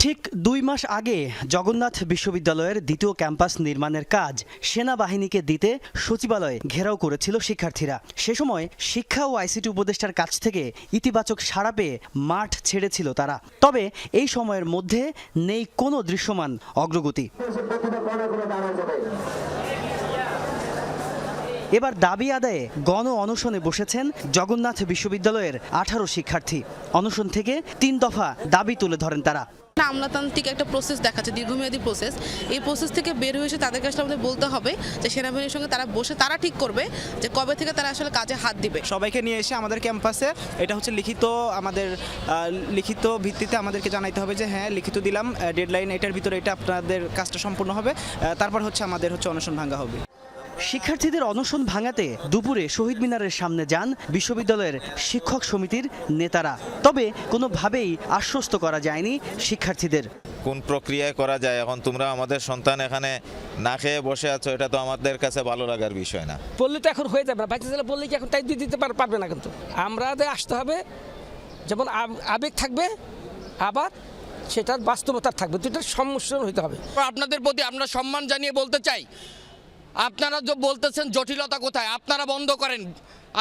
ঠিক 2 মাস আগে জগন্নাথ বিশ্ববিদ্যালয়ের দ্বিতীয় ক্যাম্পাস নির্মাণের কাজ সেনাবাহিনীকে দিতে সচিবালয় ঘেরাও করেছিল শিক্ষার্থীরা। সে সময় শিক্ষা ও আইসিটি উপদেষ্টার কাছ থেকে ইতিবাচক সাড়া পেয়ে মাঠ ছেড়েছিল তারা। তবে এই সময়ের মধ্যে নেই কোনো দৃশ্যমান অগ্রগতি। এবার দাবি আদায়ে গণ অনশনে বসেছেন জগন্নাথ বিশ্ববিদ্যালয়ের 18 শিক্ষার্থী। অনশন থেকে 3 দফা দাবি তুলে ধরেন তারা। আমলাতান্ত্রিক একটা প্রসেস দেখাচ্ছে, দীর্ঘমেয়াদী প্রসেস। এই প্রসেস থেকে বের হয়ে এসে তাদের কাছে আমাদের বলতে হবে যে সেনাবাহিনীর সঙ্গে তারা বসে তারা ঠিক করবে যে কবে থেকে তারা আসলে কাজে হাত দিবে। সবাইকে নিয়ে এসে আমাদের ক্যাম্পাসে এটা হচ্ছে লিখিত ভিত্তিতে আমাদেরকে জানাইতে হবে যে হ্যাঁ লিখিত দিলাম, ডেডলাইন এটার ভিতরে এটা আপনাদের কাজটা সম্পূর্ণ হবে, তারপর হচ্ছে আমাদের অনশন ভাঙা হবে। শিক্ষার্থীদের অনশন ভাঙাতে দুপুরে শহীদ মিনারের সামনে যান বিশ্ববিদ্যালয়ের শিক্ষক সমিতির নেতারা। তবে কোনোভাবেই আশ্বস্ত করা যায়নি শিক্ষার্থীদের। কোন প্রক্রিয়ায় করা যায়? এখন তোমরা আমাদের সন্তান এখানে না খেয়ে বসে আছো, এটা তো আমাদের কাছে ভালো লাগার বিষয় না। বললে তো এখন হয়ে যাবে না, বাচ্চা ছেলে বললে কি এখন তাই দিয়ে দিতে পারবে না। কিন্তু আমরা আসতে হবে, যেমন আবেগ থাকবে আবার সেটার বাস্তবতা থাকবে, দুটার সম্মিশ্রণ হতে হবে। আপনাদের প্রতি আমরা সম্মান জানিয়ে বলতে চাই, আপনারা যে বলতেছেন জটিলতা কোথায়, আপনারা বন্ধ করেন।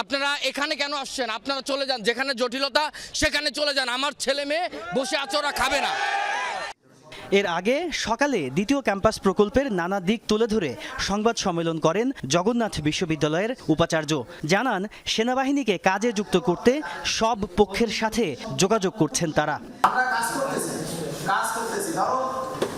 আপনারা এখানে কেন আসছেন? আপনারা চলে যান, যেখানে জটিলতা সেখানে চলে যান। আমার ছেলে মেয়ে বসে আছে, ওরা খাবে না। এর আগে সকালে দ্বিতীয় ক্যাম্পাস প্রকল্পের নানা দিক তুলে ধরে সংবাদ সম্মেলন করেন জগন্নাথ বিশ্ববিদ্যালয়ের উপাচার্য। জানান, সেনাবাহিনীকে কাজে যুক্ত করতে সব পক্ষের সাথে যোগাযোগ করছেন তারা। আমরা কাজ করতেছি ধরো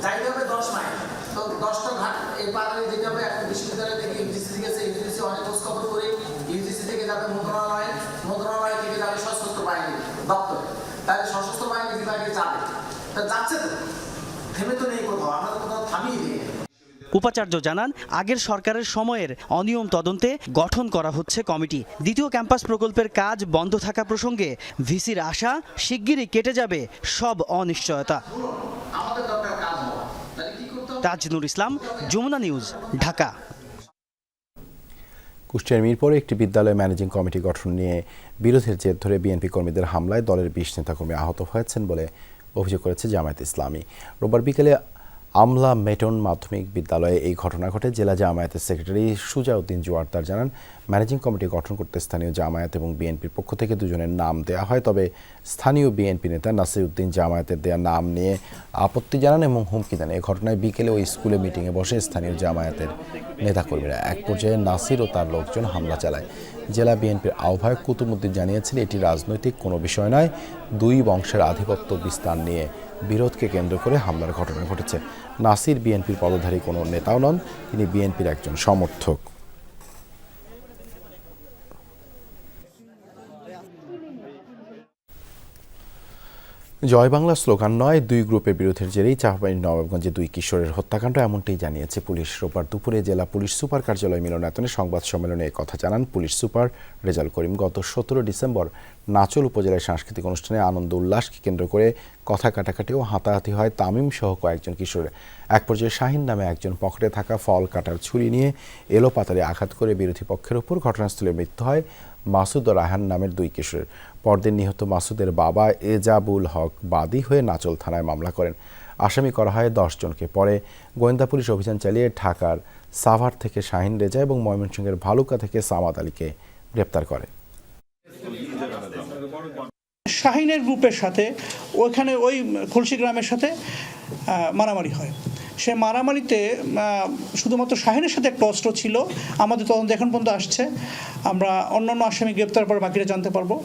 যাইতে হবে 10 মাইল, তো 10টা ঘাট এই পারে যেতে হবে। একটা বিশ্ববিদ্যালয় থেকে ইউজিসি গেছে, ইউজিসি অনেক খোঁজ খবর করে, ইউজিসি থেকে যাবে মন্ত্রণালয় থেকে যাবে সশস্ত্র বাহিনী দপ্তরে, তাহলে সশস্ত্র বাহিনী বিভাগে যাবে, তা যাচ্ছে তো, থেমে তো নেই কোথাও, আমরা তো কোথাও থামিয়ে দিই। উপাচার্য জানান, আগের সরকারের সময়ের অনিয়ম তদন্তে গঠন করা হচ্ছে কমিটি। দ্বিতীয় ক্যাম্পাস প্রকল্পের কাজ বন্ধ থাকা প্রসঙ্গে ভিসির আশা শিগগিরই কেটে যাবে সব অনিশ্চয়তা। তাজনুর ইসলাম, যমুনা নিউজ, ঢাকা। কুষ্টিয়ার মিরপুরে একটি বিদ্যালয় ম্যানেজিং কমিটি গঠন নিয়ে বিরোধের জের ধরে বিএনপি কর্মীদের হামলায় দলের 20 নেতাকর্মী আহত হয়েছেন বলে অভিযোগ করেছে জামায়াতে ইসলামী। রোববার বিকেলে আমলা মেটন মাধ্যমিক বিদ্যালয়ে এই ঘটনা ঘটে। জেলা জামায়াতের সেক্রেটারি সুজাউদ্দিন জোয়ারদার জানান, ম্যানেজিং কমিটি গঠন করতে স্থানীয় জামায়াত এবং বিএনপির পক্ষ থেকে দুজনের নাম দেওয়া হয়। তবে স্থানীয় বিএনপি নেতা নাসির উদ্দিন জামায়াতের দেওয়া নাম নিয়ে আপত্তি জানান এবং হুমকি দেন। এই ঘটনায় বিকেলে ওই স্কুলে মিটিংয়ে বসে স্থানীয় জামায়াতের নেতাকর্মীরা। এক পর্যায়ে নাসির ও তার লোকজন হামলা চালায়। জেলা বিএনপির আহ্বায়ক কুতুবুদ্দিন জানিয়েছেন, এটি রাজনৈতিক কোনো বিষয় নয়, 2 বংশের আধিপত্য বিস্তার নিয়ে বিরোধকে কেন্দ্র করে হামলার ঘটনা ঘটেছে। নাসির বিএনপির পদধারী কোনো নেতাও নন, তিনি বিএনপির একজন সমর্থক। জয় বাংলা স্লোগান নয়, দুই গ্রুপের বিরোধের জেরেই চাঁপাইয়ের নবাবগঞ্জে দুই কিশোরের হত্যাকাণ্ড, এমনটাই জানিয়েছে পুলিশ। রোববার দুপুরে জেলা পুলিশ সুপার কার্যালয় মিলনায়তনে সংবাদ সম্মেলনে কথা জানান পুলিশ সুপার রেজাল করিম। গত 17 ডিসেম্বর নাচল উপজেলায় সাংস্কৃতিক অনুষ্ঠানে আনন্দ উল্লাসকে কেন্দ্র করে কথা কাটাকাটি ও হাতাহাতি হয় তামিম সহ কয়েকজন কিশোরের। এক পর্যায়ে শাহিন নামে একজন পকেটে থাকা ফল কাটার ছুরি নিয়ে এলোপাতাড়ি আঘাত করে বিরোধী পক্ষের ওপর ঘটনাস্থলে মৃত্যু হয় মাসুদ ও রায়হান নামের দুই কিশোরের। পরদিন নিহত মাসুদের বাবা এজাবুল হক বাদী হয়ে নাচল থানায় মামলা করেন। আসামি করা হয় 10 জনকে। পরে গোয়েন্দা পুলিশ অভিযান চালিয়ে ঢাকার সাভার থেকে শাহিন রেজা এবং ময়মনসিংহের ভালুকা থেকে সামাদ আলীকে গ্রেপ্তার করে। শাহিনের গ্রুপের সাথে ওইখানে ওই খুলশি গ্রামের সাথে মারামারি হয়। সে মারামারিতে শুধুমাত্র শাহিনের সাথে একটা অস্ত্র ছিল। আমাদের তদন্ত এখন পর্যন্ত আসছে, আমরা অন্যান্য আসামি গ্রেপ্তার পর বাকিরা জানতে পারবো।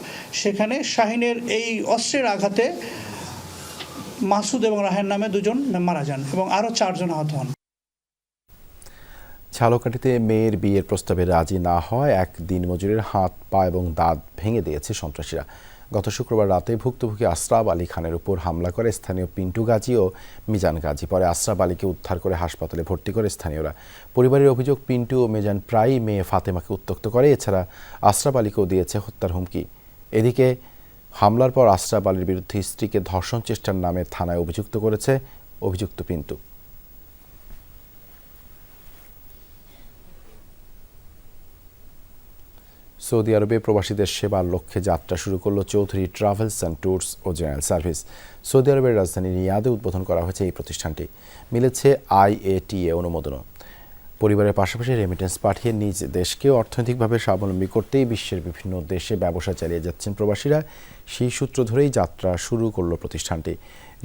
সেখানে শাহিনের এই অস্ত্রের আঘাতে মাসুদ এবং রায়হান নামে 2 জন মারা যান এবং আরও 4 জন আহত হন। ঝালকাঠিতে মেয়ের বিয়ের প্রস্তাবে রাজি না হওয়ায় এক দিনমজুরের হাত, পা এবং দাঁত ভেঙে দিয়েছে সন্ত্রাসীরা। গত শুক্রবার রাতে ভুক্তভোগী আশরাফ আলী খানের উপর হামলা করে স্থানীয় পিন্টু গাজী ও মিজান গাজী। পরে আশরাফ আলীকে উদ্ধার করে হাসপাতালে ভর্তি করে স্থানীয়রা। পরিবারের অভিযোগ, পিন্টু ও মিজান প্রায়ই মেয়ে ফাতেমাকে উত্ত্যক্ত করে। এছাড়া আশরাফ আলীকেও দিয়েছে হত্যার হুমকি। এদিকে হামলার পর আশরাফ আলীর বিরুদ্ধে স্ত্রীকে ধর্ষণ চেষ্টার নামে থানায় অভিযুক্ত করেছে অভিযুক্ত পিন্টু। সৌদি আরবে প্রবাসীদের সেবার লক্ষ্যে যাত্রা শুরু করল চৌধুরী ট্রাভেলস অ্যান্ড ট্যুরস ও জেনারেল সার্ভিস। সৌদি আরবের রাজধানী রিয়াদে উদ্বোধন করা হয়েছে এই প্রতিষ্ঠানটি। মিলেছে IATA অনুমোদনও। পরিবারের পাশাপাশি রেমিটেন্স পাঠিয়ে নিজ দেশকে অর্থনৈতিকভাবে স্বাবলম্বী করতেই বিশ্বের বিভিন্ন দেশে ব্যবসা চালিয়ে যাচ্ছেন প্রবাসীরা। সেই সূত্র ধরেই যাত্রা শুরু করল প্রতিষ্ঠানটি।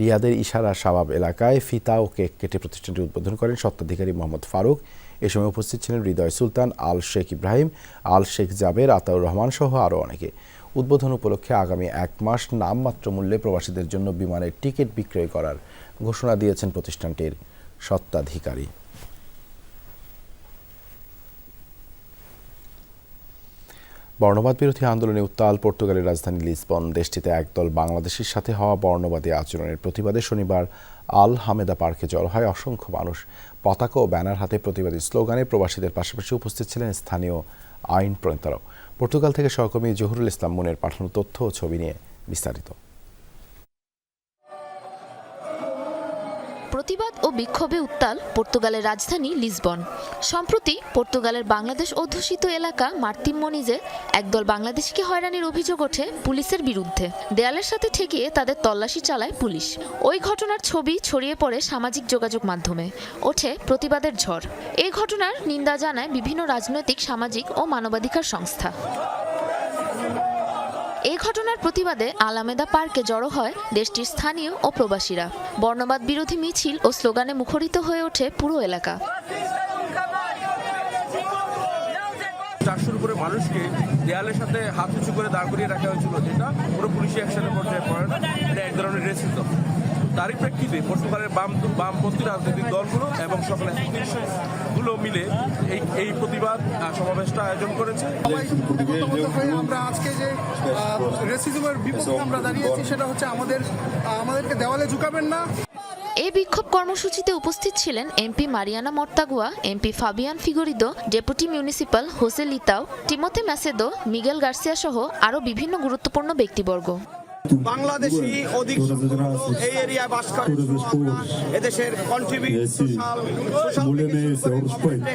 রিয়াদের ইশারা শাবাব এলাকায় ফিতা ও কেক কেটে প্রতিষ্ঠানটি উদ্বোধন করেন স্বত্বাধিকারী মোহাম্মদ ফারুক। এ সময় উপস্থিত ছিলেন হৃদয় সুলতান, আল শেখ ইব্রাহিম, আল শেখ জাবের, আতাউর রহমান সহ আরও অনেকে। উদ্বোধন উপলক্ষে আগামী 1 মাস নামমাত্র মূল্যে প্রবাসীদের জন্য বিমানের টিকিট বিক্রয় করার ঘোষণা দিয়েছেন প্রতিষ্ঠানটির স্বত্বাধিকারী। বর্ণবাদ বিরোধী আন্দোলনে উত্তাল পর্তুগালের রাজধানী লিসবন। দেশটিতে একদল বাংলাদেশের সাথে হওয়া বর্ণবাদী আচরণের প্রতিবাদে শনিবার আল হামেদা পার্কে জড়ো হয় অসংখ্য মানুষ। পতাকা ও ব্যানার হাতে প্রতিবাদী স্লোগানে প্রবাসীদের পাশাপাশি উপস্থিত ছিলেন স্থানীয় আইন প্রণেতারাও। পর্তুগাল থেকে সহকর্মী জহুরুল ইসলাম মুনের পাঠানো তথ্য ও ছবি নিয়ে বিস্তারিত। প্রতিবাদ ও বিক্ষোভে উত্তাল পর্তুগালের রাজধানী লিসবন। সম্প্রতি পর্তুগালের বাংলাদেশ অধ্যুষিত এলাকা মার্তিমনিজে একদল বাংলাদেশিকে হয়রানির অভিযোগ ওঠে পুলিশের বিরুদ্ধে। দেয়ালের সাথে ঠেকিয়ে তাদের তল্লাশি চালায় পুলিশ। ওই ঘটনার ছবি ছড়িয়ে পড়ে সামাজিক যোগাযোগ মাধ্যমে। ওঠে প্রতিবাদের ঝড়। এই ঘটনার নিন্দা জানায় বিভিন্ন রাজনৈতিক, সামাজিক ও মানবাধিকার সংস্থা। এই ঘটনার প্রতিবাদে আলামেদা পার্কে জড়ো হয় দেশটির স্থানীয় ও প্রবাসীরা। বর্ণবাদ বিরোধী মিছিল ও স্লোগানে মুখরিত হয়ে ওঠে পুরো এলাকা। 400-র উপরে মানুষকে দেয়ালের সাথে হাত উঁচু করে দাঁড় করিয়ে রাখা হয়েছিল, যেটা পুরো পুলিশি অ্যাকশনের পর্যায়ে পড়ে না। এটা এক ধরনের রেসিজম। তারই প্রেক্ষিতে পর্তুগালের বামপন্থী রাজনৈতিক দলগুলো এবং সকল অ্যাসোসিয়েশনগুলো মিলে এই প্রতিবাদ সমাবেশটা আয়োজন করেছে। আমরা আজকে যে রেসিজমের বিপক্ষে আমরা দাঁড়িয়েছি সেটা হচ্ছে আমাদেরকে দেওয়ালে ঝুঁকাবেন না। এই বিক্ষোভ কর্মসূচিতে উপস্থিত ছিলেন MP Mariana Mortagua, MP Fabian Figueiredo, deputy municipal Jose Leitao, Timoteo Macedo, Miguel Garcia সহ আরও বিভিন্ন গুরুত্বপূর্ণ ব্যক্তিবর্গ। বাংলাদেশি অধিক এই এরিয়ায় বাস করে, এদেশের কন্ট্রিবিউশন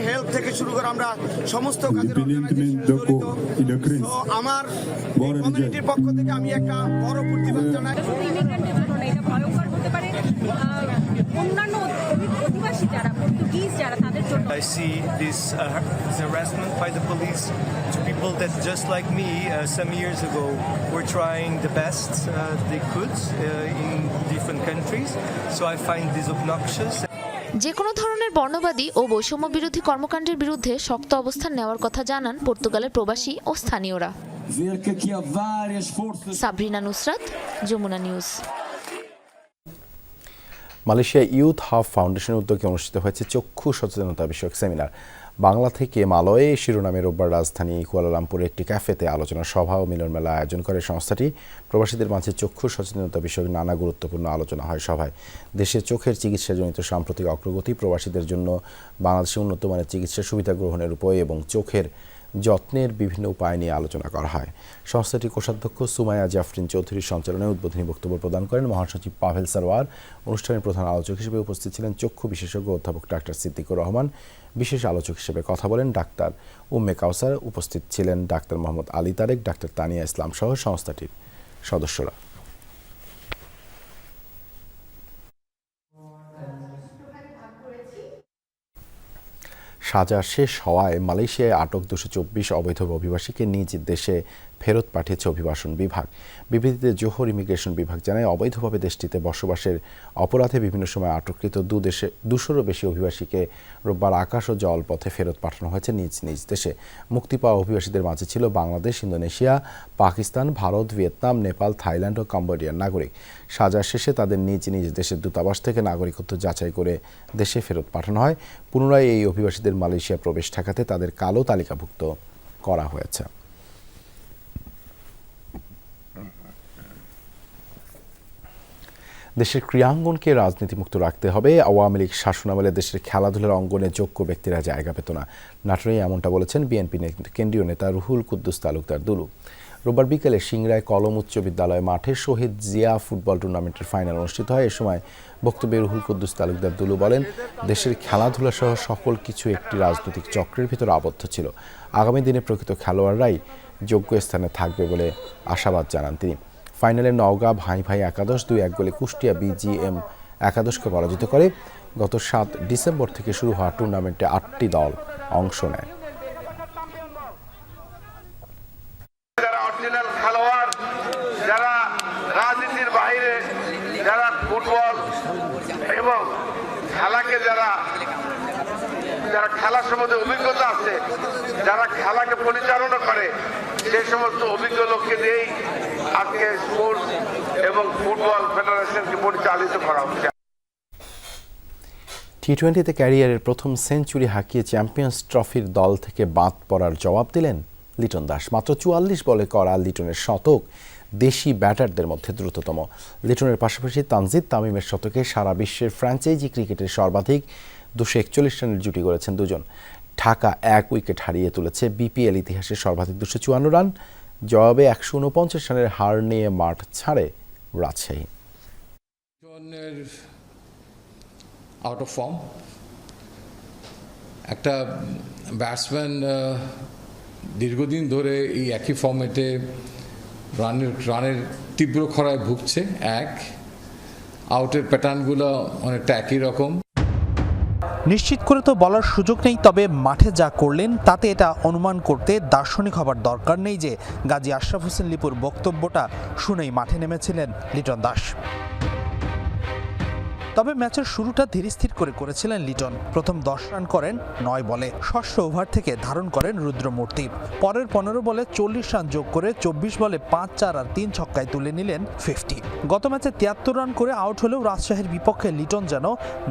হেলথ থেকে শুরু করে আমরা সমস্ত আমার কমিউনিটির পক্ষ থেকে আমি একটা বড় প্রতিবাদ জানাই। I see this harassment by the police to people that just like me some years ago were trying the best they could in different countries, so I find this obnoxious. যে কোনো ধরনের বর্ণবাদী ও বৈষম্য বিরোধী কর্মকাণ্ডের বিরুদ্ধে শক্ত অবস্থান নেওয়ার কথা জানান পর্তুগালের প্রবাসী ও স্থানীয়রা। Sabrina Nusrat, Jamuna News. Malaysia Youth Hub ফাউন্ডেশনের উদ্যোগে অনুষ্ঠিত হয়েছে চক্ষু সচেতনতা বিষয়ক সেমিনার। বাংলা থেকে মালয়ে শিরোনামে রোববার রাজধানী কুয়ালালামপুরের একটি ক্যাফেতে আলোচনা সভা ও মিলন মেলা আয়োজন করে সংস্থাটি। প্রবাসীদের মাঝে চক্ষু সচেতনতা বিষয়ক নানা গুরুত্বপূর্ণ আলোচনা হয় সভায়। দেশে চোখের চিকিৎসাজনিত সাম্প্রতিক অগ্রগতি, প্রবাসীদের জন্য বাংলাদেশে উন্নত মানের চিকিৎসা সুবিধা গ্রহণের উপায় এবং চোখের যত্নের বিভিন্ন উপায় নিয়ে আলোচনা করা হয়। সংস্থাটির কোষাধ্যক্ষ সুমাইয়া জাফরিন চৌধুরীর সঞ্চালনায় উদ্বোধনী বক্তব্য প্রদান করেন মহাসচিব পাভেল সারওয়ার। অনুষ্ঠানের প্রধান আলোচক হিসেবে উপস্থিত ছিলেন চক্ষু বিশেষজ্ঞ অধ্যাপক ডাক্তার সিদ্দিকুর রহমান। বিশেষ আলোচক হিসেবে কথা বলেন ডাক্তার উম্মে কাউসার। উপস্থিত ছিলেন ডাক্তার মোহাম্মদ আলী তারেক, ডাক্তার তানিয়া ইসলাম সহ সংস্থাটির সদস্যরা। সাজা শেষ হওয়ায় মালয়েশিয়ায় আটক 224 অবৈধ অভিবাসীকে নিজ দেশে ফেরত পাঠিয়েছে অভিবাসন বিভাগ। বিবৃতিতে জোহর ইমিগ্রেশন বিভাগ জানায়, অবৈধভাবে দেশটিতে বসবাসের অপরাধে বিভিন্ন সময় আটককৃত 200-রও বেশি অভিবাসীকে রোববার আকাশ ও জলপথে ফেরত পাঠানো হয়েছে নিজ নিজ দেশে। মুক্তি পাওয়া অভিবাসীদের মাঝে ছিল Bangladesh, Indonesia, Pakistan, Bharat, Vietnam, Nepal, Thailand ও কম্বোডিয়ার নাগরিক। সাজা শেষে তাদের নিজ নিজ দেশের দূতাবাস থেকে নাগরিকত্ব যাচাই করে দেশে ফেরত পাঠানো হয়। পুনরায় এই অভিবাসীদের মালয়েশিয়া প্রবেশ ঠেকাতে তাদের কালো তালিকাভুক্ত করা হয়েছে। দেশের ক্রীড়াঙ্গনকে রাজনীতিমুক্ত রাখতে হবে। আওয়ামী লীগ শাসনামলে দেশের খেলাধুলার অঙ্গনে যোগ্য ব্যক্তিরা জায়গা পেত না। নাটোরে এমনটা বলেছেন বিএনপি কেন্দ্রীয় নেতা রুহুল কুদ্দুস তালুকদার দুলু। রোববার বিকেলে সিংড়ায় কলম উচ্চ বিদ্যালয় মাঠে শহীদ জিয়া ফুটবল টুর্নামেন্টের ফাইনাল অনুষ্ঠিত হয়। এ সময় বক্তব্যে রুহুল কুদ্দুস তালুকদার দুলু বলেন, দেশের খেলাধুলা সহ সকল কিছু একটি রাজনৈতিক চক্রের ভিতরে আবদ্ধ ছিল। আগামী দিনে প্রকৃত খেলোয়াড়রাই যোগ্য স্থানে থাকবে বলে আশাবাদ জানান তিনি। ফাইনালে নওগাঁ ভাই ভাই একাদশ 2-1 গোলে কুষ্টিয়া বিজিএম একাদশকে পরাজিত করে। গত 7 ডিসেম্বর থেকে শুরু হওয়া টুর্নামেন্টে 8টি দল অংশ নেয়। যারা অরিজিনাল খেলোয়াড়, যারা রাজনীতির বাইরে, যারা ফুটবল এবং খেলাকে যারা খেলার সম্বন্ধে অভিজ্ঞতা আছে, যারা খেলাকে পরিচালনা করে, সেই সমস্ত অভিজ্ঞ লোককে দিয়েই আজকে স্পোর্টস এবং ফুটবল ফেডারেশনকে পরিচালিত করা হচ্ছে। টি-20তে ক্যারিয়ারের প্রথম সেঞ্চুরি হাঁকিয়ে চ্যাম্পিয়ন্স ট্রফির দল থেকে বাদ পড়ার জবাব দিলেন লিটন দাস। মাত্র 44 বলে করা লিটনের শতক দেশি ব্যাটারদের মধ্যে দ্রুততম। লিটনের পাশাপাশি তানজিদ তামিমের শতকে সারা বিশ্বের ফ্র্যাঞ্চাইজি ক্রিকেটের সর্বাধিক 241 রানের জুটি করেছেন দুজন। ঢাকা 1 উইকেট হারিয়ে তুলেছে বিপিএল ইতিহাসের সর্বাধিক 254 রান। জবাবে 149 রানের হার নিয়ে মাঠ ছাড়ে রাজশাহী। আউট অফ ফর্ম একটা ব্যাটসম্যান দীর্ঘদিন ধরে এই একই ফর্মেটে রানের তীব্র খরায় ভুগছে। আউটের প্যাটার্নগুলো অনেকটা একই রকম। নিশ্চিত করে তো বলার সুযোগ নেই, তবে মাঠে যা করলেন তাতে এটা অনুমান করতে দার্শনিক হবার দরকার নেই যে গাজী আশরাফ হোসেন লিপুর বক্তব্যটা শুনেই মাঠে নেমেছিলেন লিটন দাস। তবে ম্যাচের শুরুটা ধীরস্থির করে করেছিলেন লিটন। প্রথম 10 রান করেন 9 বলে। ষষ্ঠ ওভার থেকে ধারণ করেন রুদ্রমূর্তি। পরের 15 বলে 40 রান যোগ করে 24 বলে 5, 4 আর 3 ছক্কায় তুলে নিলেন 50। গত ম্যাচে 73 রান করে আউট হলেও রাজশাহীর বিপক্ষে লিটন যেন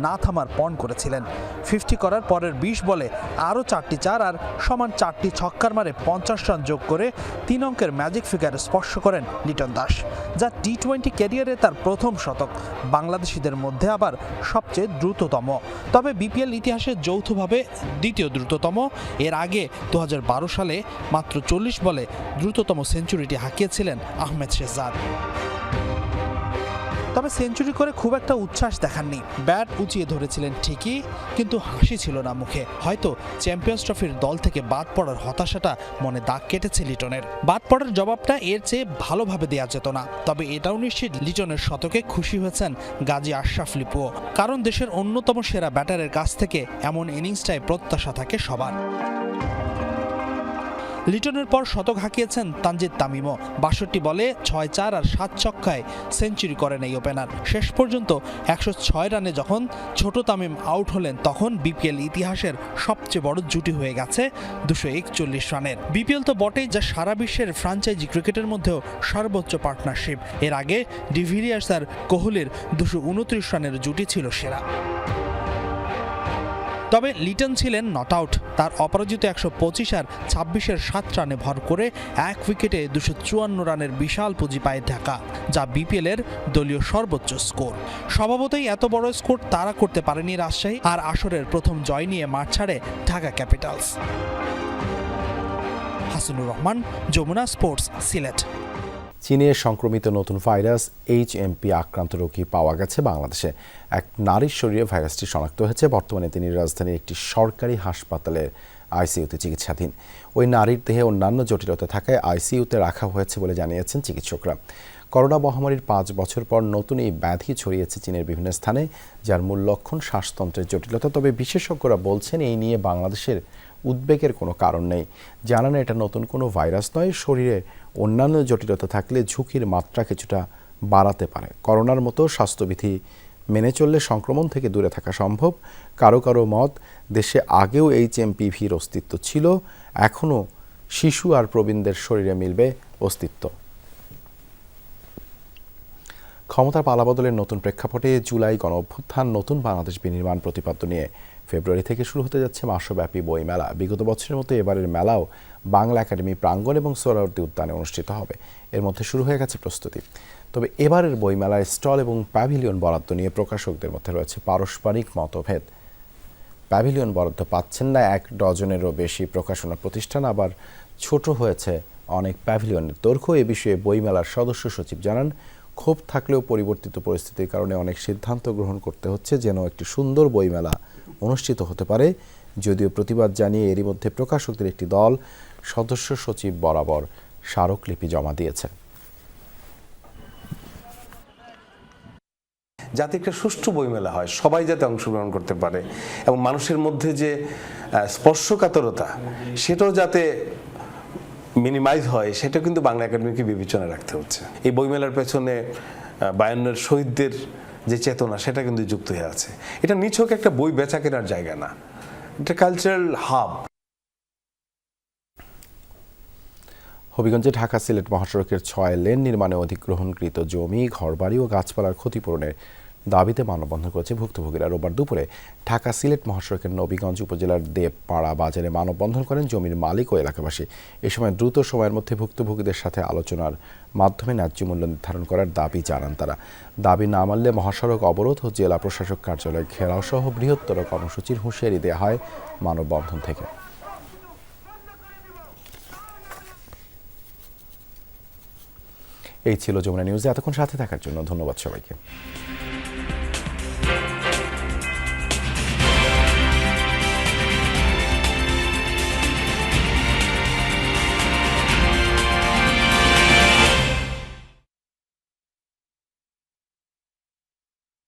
না থামার পণ করেছিলেন। 50 করার পরের 20 বলে আরও 4টি 4 আর সমান 4টি ছক্কার মারে 50 রান যোগ করে 3 অঙ্কের ম্যাজিক ফিগার স্পর্শ করেন লিটন দাস, যা টি-20 ক্যারিয়ারে তার প্রথম শতক, বাংলাদেশিদের মধ্যে আবার সবচেয়ে দ্রুততম। তবে বিপিএল ইতিহাসে যৌথভাবে দ্বিতীয় দ্রুততম। এর আগে 2012 সালে মাত্র 40 বলে দ্রুততম সেঞ্চুরিটি হাঁকিয়েছিলেন আহমেদ শেহজাদ। তবে সেঞ্চুরি করে খুব একটা উচ্ছ্বাস দেখাননি। ব্যাট উঁচিয়ে ধরেছিলেন ঠিকই, কিন্তু হাসি ছিল না মুখে। হয়তো চ্যাম্পিয়ন্স ট্রফির দল থেকে বাদ পড়ার হতাশাটা মনে দাগ কেটেছে লিটনের। বাদ পড়ার জবাবটা এর চেয়ে ভালোভাবে দেওয়া যেত না। তবে এটাও নিশ্চিত লিটনের শতকে খুশি হয়েছেন গাজী আশরাফ লিপুও, কারণ দেশের অন্যতম সেরা ব্যাটারের কাছ থেকে এমন ইনিংসটায় প্রত্যাশা থাকে সবার। লিটনের পর শতক হাঁকিয়েছেন তানজিদ তামিমও। 62 বলে 6, 4 আর 7 ছক্কায় সেঞ্চুরি করেন এই ওপেনার। শেষ পর্যন্ত 106 রানে যখন ছোট তামিম আউট হলেন, তখন বিপিএল ইতিহাসের সবচেয়ে বড় জুটি হয়ে গেছে 241 রানের। বিপিএল তো বটেই, যা সারা বিশ্বের ফ্র্যাঞ্চাইজি ক্রিকেটের মধ্যেও সর্বোচ্চ পার্টনারশিপ। এর আগে ডিভিলিয়ার্স আর কোহলির 229 রানের জুটি ছিল সেরা। তবে লিটন ছিলেন নট আউট। তার অপরাজিত 125 আর 26-এর 7 রানে ভর করে 1 উইকেটে 254 রানের বিশাল পুঁজি পায় ঢাকা, যা বিপিএল-এর দলীয় সর্বোচ্চ স্কোর। স্বভাবতই এত বড় স্কোর তারা করতে পারেনি রাজশাহী, আর আসরের প্রথম জয় নিয়ে মাঠ ছাড়ে ঢাকা ক্যাপিটালস। হাসিনুর রহমান, যমুনা স্পোর্টস, সিলেট। চীনে সংক্রমিত নতুন ভাইরাস HMP আক্রান্ত রোগী পাওয়া গেছে বাংলাদেশে। এক নারীর শরীরে ভাইরাসটি শনাক্ত হয়েছে। বর্তমানে তিনি রাজধানীর একটি সরকারি হাসপাতালের আইসিইউতে চিকিৎসাধীন। ওই নারীর দেহে অন্যান্য জটিলতা থাকায় আইসিইউতে রাখা হয়েছে বলে জানিয়েছেন চিকিৎসকরা। করোনা মহামারীর 5 বছর পর নতুন এই ব্যাধি ছড়িয়েছে চীনের বিভিন্ন স্থানে, যার মূল লক্ষণ শ্বাসতন্ত্রের জটিলতা। তবে বিশেষজ্ঞরা বলছেন এই নিয়ে বাংলাদেশের উদ্বেগের কোনো কারণ নেই। জানান এটা নতুন কোনো ভাইরাস নয়, শরীরে অন্যান্য জটিলতা থাকলে ঝুঁকির মাত্রা কিছুটা বাড়াতে পারে। করোনার মতো স্বাস্থ্যবিধি মেনে চললে সংক্রমণ থেকে দূরে থাকা সম্ভব। কারো কারো মত, দেশে আগেও HMPVর অস্তিত্ব ছিল, এখনও শিশু আর প্রবীণদের শরীরে মিলবে অস্তিত্ব। ক্ষমতার পালাবদলের নতুন প্রেক্ষাপটে জুলাই গণঅভ্যুত্থান নতুন বাংলাদেশ বিনির্মাণ প্রতিপাদ্য নিয়ে ফেব্রুয়ারি থেকে শুরু হতে যাচ্ছে মাসব্যাপী বইমেলা। বিগত বছরের মতো এবারের মেলাও বাংলা একাডেমি প্রাঙ্গণ এবং সোহরাওয়ার্দী উদ্যানে অনুষ্ঠিত হবে। এর মধ্যে শুরু হয়ে গেছে প্রস্তুতি। তবে এবারের বইমেলায় স্টল এবং প্যাভিলিয়ন বরাদ্দ নিয়ে প্রকাশকদের মধ্যে রয়েছে পারস্পরিক মতভেদ। প্যাভিলিয়ন বরাদ্দ পাচ্ছেন না 1 ডজনেরও বেশি প্রকাশনা প্রতিষ্ঠান, আবার ছোট হয়েছে অনেক প্যাভিলিয়নের দৈর্ঘ্য। এ বিষয়ে বইমেলার সদস্য সচিব জানান, ক্ষোভ থাকলেও পরিবর্তিত পরিস্থিতির কারণে অনেক সিদ্ধান্ত গ্রহণ করতে হচ্ছে যেন একটি সুন্দর বইমেলা অনুষ্ঠিত হতে পারে। যদিও প্রতিবাদ জানিয়ে এরই মধ্যে প্রকাশকদের একটি দল সদস্য সচিব বরাবর স্মারকলিপি জমা দিয়েছে। যাতে একটা সুষ্ঠু বইমেলা হয়, সবাই যাতে অংশগ্রহণ করতে পারে এবং মানুষের মধ্যে যে স্পর্শকাতরতা সেটাও যাতে মিনিমাইজ হয়, সেটা কিন্তু বাংলা একাডেমিকে বিবেচনায় রাখতে হচ্ছে। এই বইমেলার পেছনে 52-এর শহীদদের যে চেতনা, সেটা কিন্তু যুক্ত হয়ে আছে। এটা নিছক একটা বই বেচা কেনার জায়গা না, এটা কালচারাল হাব। হবিগঞ্জে ঢাকা সিলেট মহাসড়কের 6 লেন নির্মাণে অধিগ্রহণকৃত জমি, ঘরবাড়ি ও গাছপালার ক্ষতিপূরণের দাবিতে মানববন্ধন করেছে ভুক্তভোগীরা। রোববার দুপুরে ঢাকা সিলেট মহাসড়কের নবীগঞ্জ উপজেলার দেবপাড়া বাজারে মানববন্ধন করেন জমির মালিক ও এলাকাবাসী। এ সময় দ্রুত সময়ের মধ্যে ভুক্তভোগীদের সাথে আলোচনার মাধ্যমে ন্যায্য মূল্য নির্ধারণ করার দাবি জানান তারা। দাবি না মানলে মহাসড়ক অবরোধ ও জেলা প্রশাসক কার্যালয় ঘেরাও সহ বৃহত্তর কর্মসূচির হুঁশিয়ারি দেওয়া হয় মানববন্ধন থেকে। এই ছিল যমুনা নিউজে। এতক্ষণ সাথে থাকার জন্য ধন্যবাদ সবাইকে।